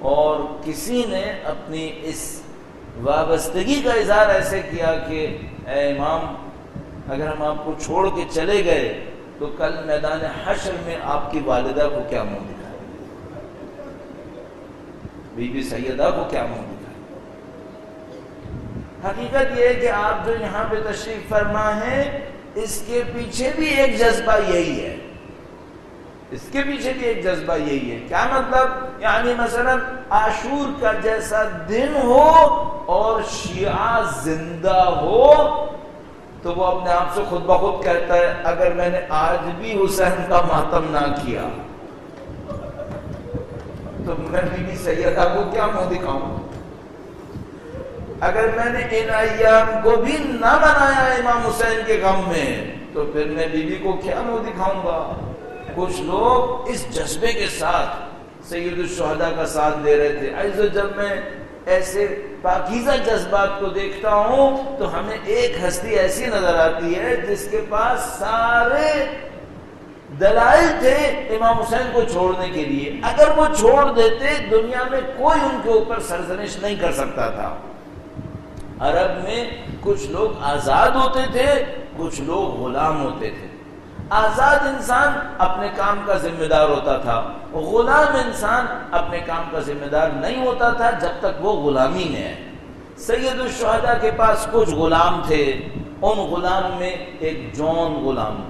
اور کسی نے اپنی اس وابستگی کا اظہار ایسے کیا کہ اے امام، اگر ہم آپ کو چھوڑ کے چلے گئے تو کل میدان حشر میں آپ کی والدہ کو کیا منہ دکھائے، بی بی سیدہ کو کیا منہ دکھائے. حقیقت یہ ہے کہ آپ جو یہاں پہ تشریف فرما ہیں، اس کے پیچھے بھی ایک جذبہ یہی ہے، اس کے پیچھے بھی ایک جذبہ یہی ہے. کیا مطلب؟ یعنی مثلا عاشور کا جیسا دن ہو اور شیعہ زندہ ہو تو وہ اپنے آپ سے خود بخود کہتا ہے اگر میں نے آج بھی حسین کا ماتم نہ کیا تو میں بی بی سیدہ کو کیا منہ دکھاؤں، اگر میں نے ان ایام کو بھی نہ منایا امام حسین کے غم میں تو پھر میں بی بی کو کیا منہ دکھاؤں گا. کچھ لوگ اس جذبے کے ساتھ سید الشہداء کا ساتھ دے رہے تھے. ایسے جب میں ایسے پاکیزہ جذبات کو دیکھتا ہوں تو ہمیں ایک ہستی ایسی نظر آتی ہے جس کے پاس سارے دلائل تھے امام حسین کو چھوڑنے کے لیے. اگر وہ چھوڑ دیتے دنیا میں کوئی ان کے اوپر سرزنش نہیں کر سکتا تھا. عرب میں کچھ لوگ آزاد ہوتے تھے، کچھ لوگ غلام ہوتے تھے. آزاد انسان اپنے کام کا ذمہ دار ہوتا تھا، غلام انسان اپنے کام کا ذمہ دار نہیں ہوتا تھا جب تک وہ غلامی میں ہے. سید الشہداء کے پاس کچھ غلام تھے، ان غلام میں ایک جون غلام،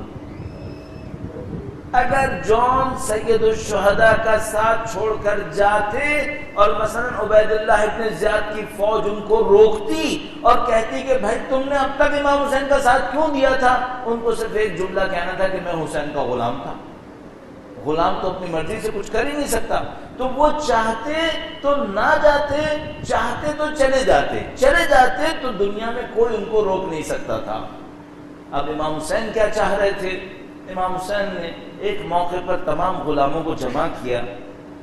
اگر جون سید الشہداء کا ساتھ چھوڑ کر جاتے اور مثلا عبید اللہ ابن زیاد کی فوج ان کو روکتی اور کہتی کہ بھائی تم نے اب تک امام حسین کا ساتھ کیوں دیا تھا، ان کو صرف ایک جملہ کہنا تھا کہ میں حسین کا غلام تھا. غلام تو اپنی مرضی سے کچھ کر ہی نہیں سکتا. تو وہ چاہتے تو نہ جاتے، چاہتے تو چلے جاتے تو دنیا میں کوئی ان کو روک نہیں سکتا تھا. اب امام حسین کیا چاہ رہے تھے؟ امام حسین نے ایک موقع پر تمام غلاموں کو جمع کیا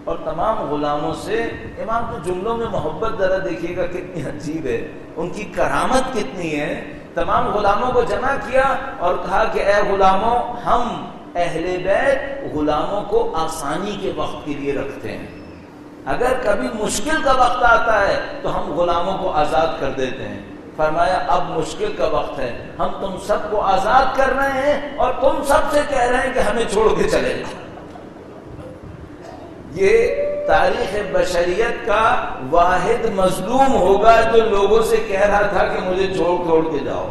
اور تمام غلاموں سے، امام تو جملوں میں محبت ذرا دیکھیے گا کتنی عجیب ہے، ان کی کرامت کتنی ہے. تمام غلاموں کو جمع کیا اور کہا کہ اے غلاموں، ہم اہل بیت غلاموں کو آسانی کے وقت کے لیے رکھتے ہیں. اگر کبھی مشکل کا وقت آتا ہے تو ہم غلاموں کو آزاد کر دیتے ہیں. فرمایا اب مشکل کا وقت ہے، ہم تم سب کو آزاد کر رہے ہیں اور تم سب سے کہہ رہے ہیں کہ ہمیں چھوڑ کے چلے جاؤ. یہ تاریخ بشریت کا واحد مظلوم ہوگا جو لوگوں سے کہہ رہا تھا کہ مجھے چھوڑ کے جاؤ.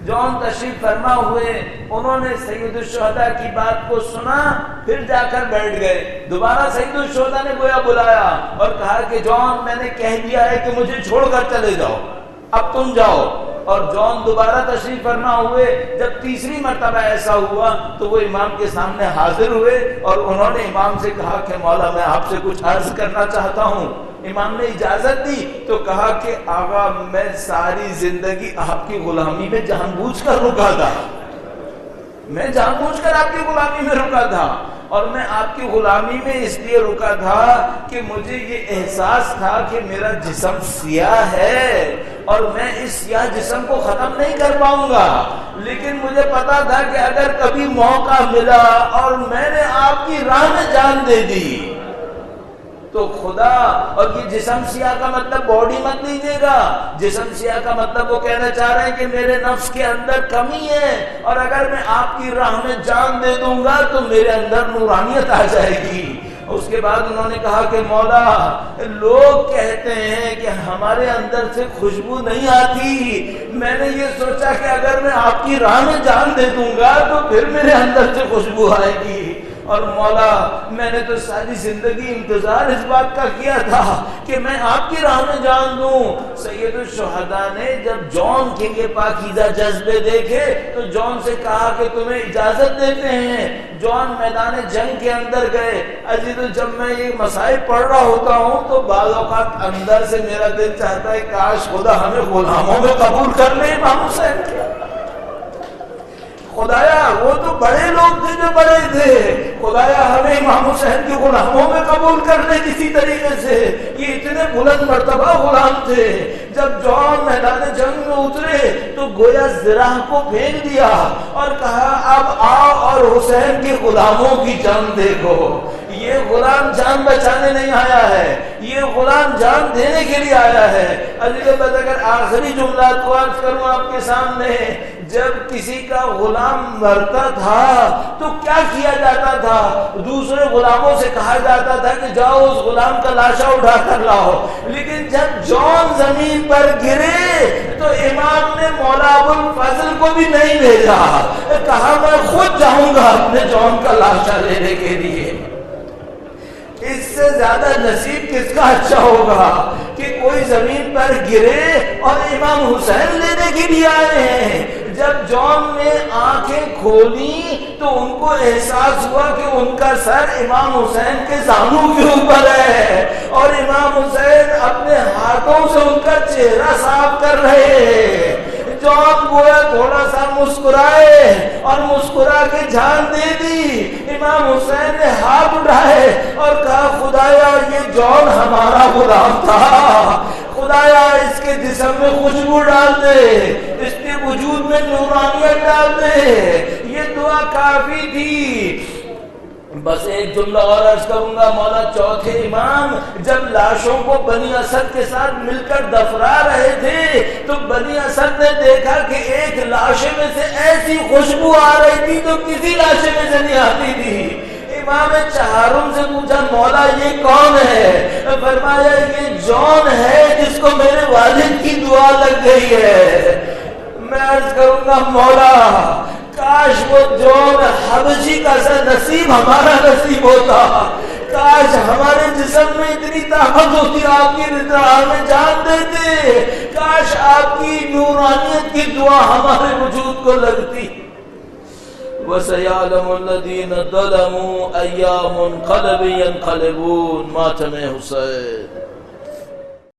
جون تشریف فرما ہوئے، انہوں نے سید الشہداء کی بات کو سنا، پھر جا کر بیٹھ گئے. دوبارہ سید الشہداء نے گویا بلایا اور کہا کہ جون میں نے کہہ دیا ہے کہ مجھے چھوڑ کر چلے جاؤ، اب تم جاؤ. اور جون دوبارہ تشریف فرما ہوئے. جب تیسری مرتبہ ایسا ہوا تو وہ امام کے سامنے حاضر ہوئے اور انہوں نے امام سے کہا کہ مولا میں آپ سے کچھ عرض کرنا چاہتا ہوں. امام نے اجازت دی تو کہا کہ آقا میں ساری زندگی آپ کی غلامی میں جان بوجھ کر رکا تھا، میں جان بوجھ کر آپ کی غلامی میں رکا تھا، اور میں آپ کی غلامی میں اس لیے رکا تھا کہ مجھے یہ احساس تھا کہ میرا جسم سیاہ ہے اور میں اس سیاہ جسم کو ختم نہیں کر پاؤں گا. لیکن مجھے پتا تھا کہ اگر کبھی موقع ملا اور میں نے آپ کی راہ میں جان دے دی تو خدا، اور یہ جسم سیاہ کا مطلب باڈی مت لیجیے گا، جسم سیاہ کا مطلب وہ کہنا چاہ رہے ہیں کہ میرے نفس کے اندر کمی ہے اور اگر میں آپ کی راہ میں جان دے دوں گا تو میرے اندر نورانیت آ جائے گی. اس کے بعد انہوں نے کہا کہ مولا لوگ کہتے ہیں کہ ہمارے اندر سے خوشبو نہیں آتی، میں نے یہ سوچا کہ اگر میں آپ کی راہ میں جان دے دوں گا تو پھر میرے اندر سے خوشبو آئے گی. اور مولا میں نے تو ساری زندگی انتظار اس بات کا کیا تھا کہ میں آپ کی راہ میں جان دوں. سید الشہداء نے جب جون کے یہ پاکیزہ جذبے دیکھے تو جون سے کہا کہ تمہیں اجازت دیتے ہیں. جون میدان جنگ کے اندر گئے. عزیز جب میں یہ مسائل پڑھ رہا ہوتا ہوں تو بعض اوقات اندر سے میرا دل چاہتا ہے کاش خدا ہمیں غلاموں میں قبول کر لے. امام حسین کے خدایا وہ تو بڑے لوگ تھے جو بڑے تھے، خدایا ہمیں امام حسین کے غلاموں میں قبول کر لے کسی طریقے سے. یہ اتنے بلند مرتبہ غلام تھے. جب جون میدان جنگ میں اترے تو گویا زراح کو پھینک دیا اور کہا اب آؤ اور حسین کے غلاموں کی جان دیکھو. یہ غلام جان بچانے نہیں آیا ہے، یہ غلام جان دینے کے لیے آیا ہے. عزیز اگر آخری جملات کو عرض کروں آپ کے سامنے، جب کسی کا غلام مرتا تھا تو کیا کیا جاتا تھا؟ دوسرے غلاموں سے کہا جاتا تھا کہ جاؤ اس غلام کا لاشا اٹھا کر لاؤ. لیکن جب جون زمین پر گرے تو امام نے مولا ابو الفضل کو بھی نہیں بھیجا، کہا میں خود جاؤں گا اپنے جون کا لاشا لینے کے لیے. اس سے زیادہ نصیب کس کا اچھا ہوگا کہ کوئی زمین پر گرے اور امام حسین لینے کے لیے آئے ہیں. جب جون نے آنکھیں کھولی تو ان کو احساس ہوا کہ ان کا سر امام حسین کے زانوں کے اوپر ہے اور امام حسین اپنے ہاتھوں سے ان کا چہرہ صاف کر رہے ہیں. جون گویا تھوڑا سا مسکرائے اور مسکرا کے جان دے دی. امام حسین نے ہاتھ اٹھائے اور کہا خدایا یہ جون ہمارا غلام تھا، خدایا اس کے جسم میں خوشبو ڈال دے، اس کے وجود میں نورانیت ڈال دے. یہ دعا کافی تھی. بس ایک جملہ اور عرض کروں گا مولا. چوتھے امام جب لاشوں کو بنی اسد کے ساتھ مل کر دفنا رہے تھے تو بنی اسد نے دیکھا کہ ایک لاشے میں سے ایسی خوشبو آ رہی تھی تو کسی لاشے میں سے نہیں آتی تھی. امام چہارم سے پوچھا مولا یہ کون ہے؟ فرمایا یہ جون ہے جس کو میرے والد کی دعا لگ گئی ہے. میں عرض کروں گا مولا کاش وہ جون حبشی کا سا نصیب ہمارا نصیب ہوتا، کاش ہمارے جسم میں اتنی طاقت ہوتی، آپ کی راہ میں جان دیتے، کاش آپ کی نورانیت کی دعا ہمارے وجود کو لگتی۔ وَسَيَعْلَمُ الَّذِينَ ظَلَمُوا أَيَّ مُنْقَلَبٍ يَنْقَلِبُونَ۔ ماتم حسین۔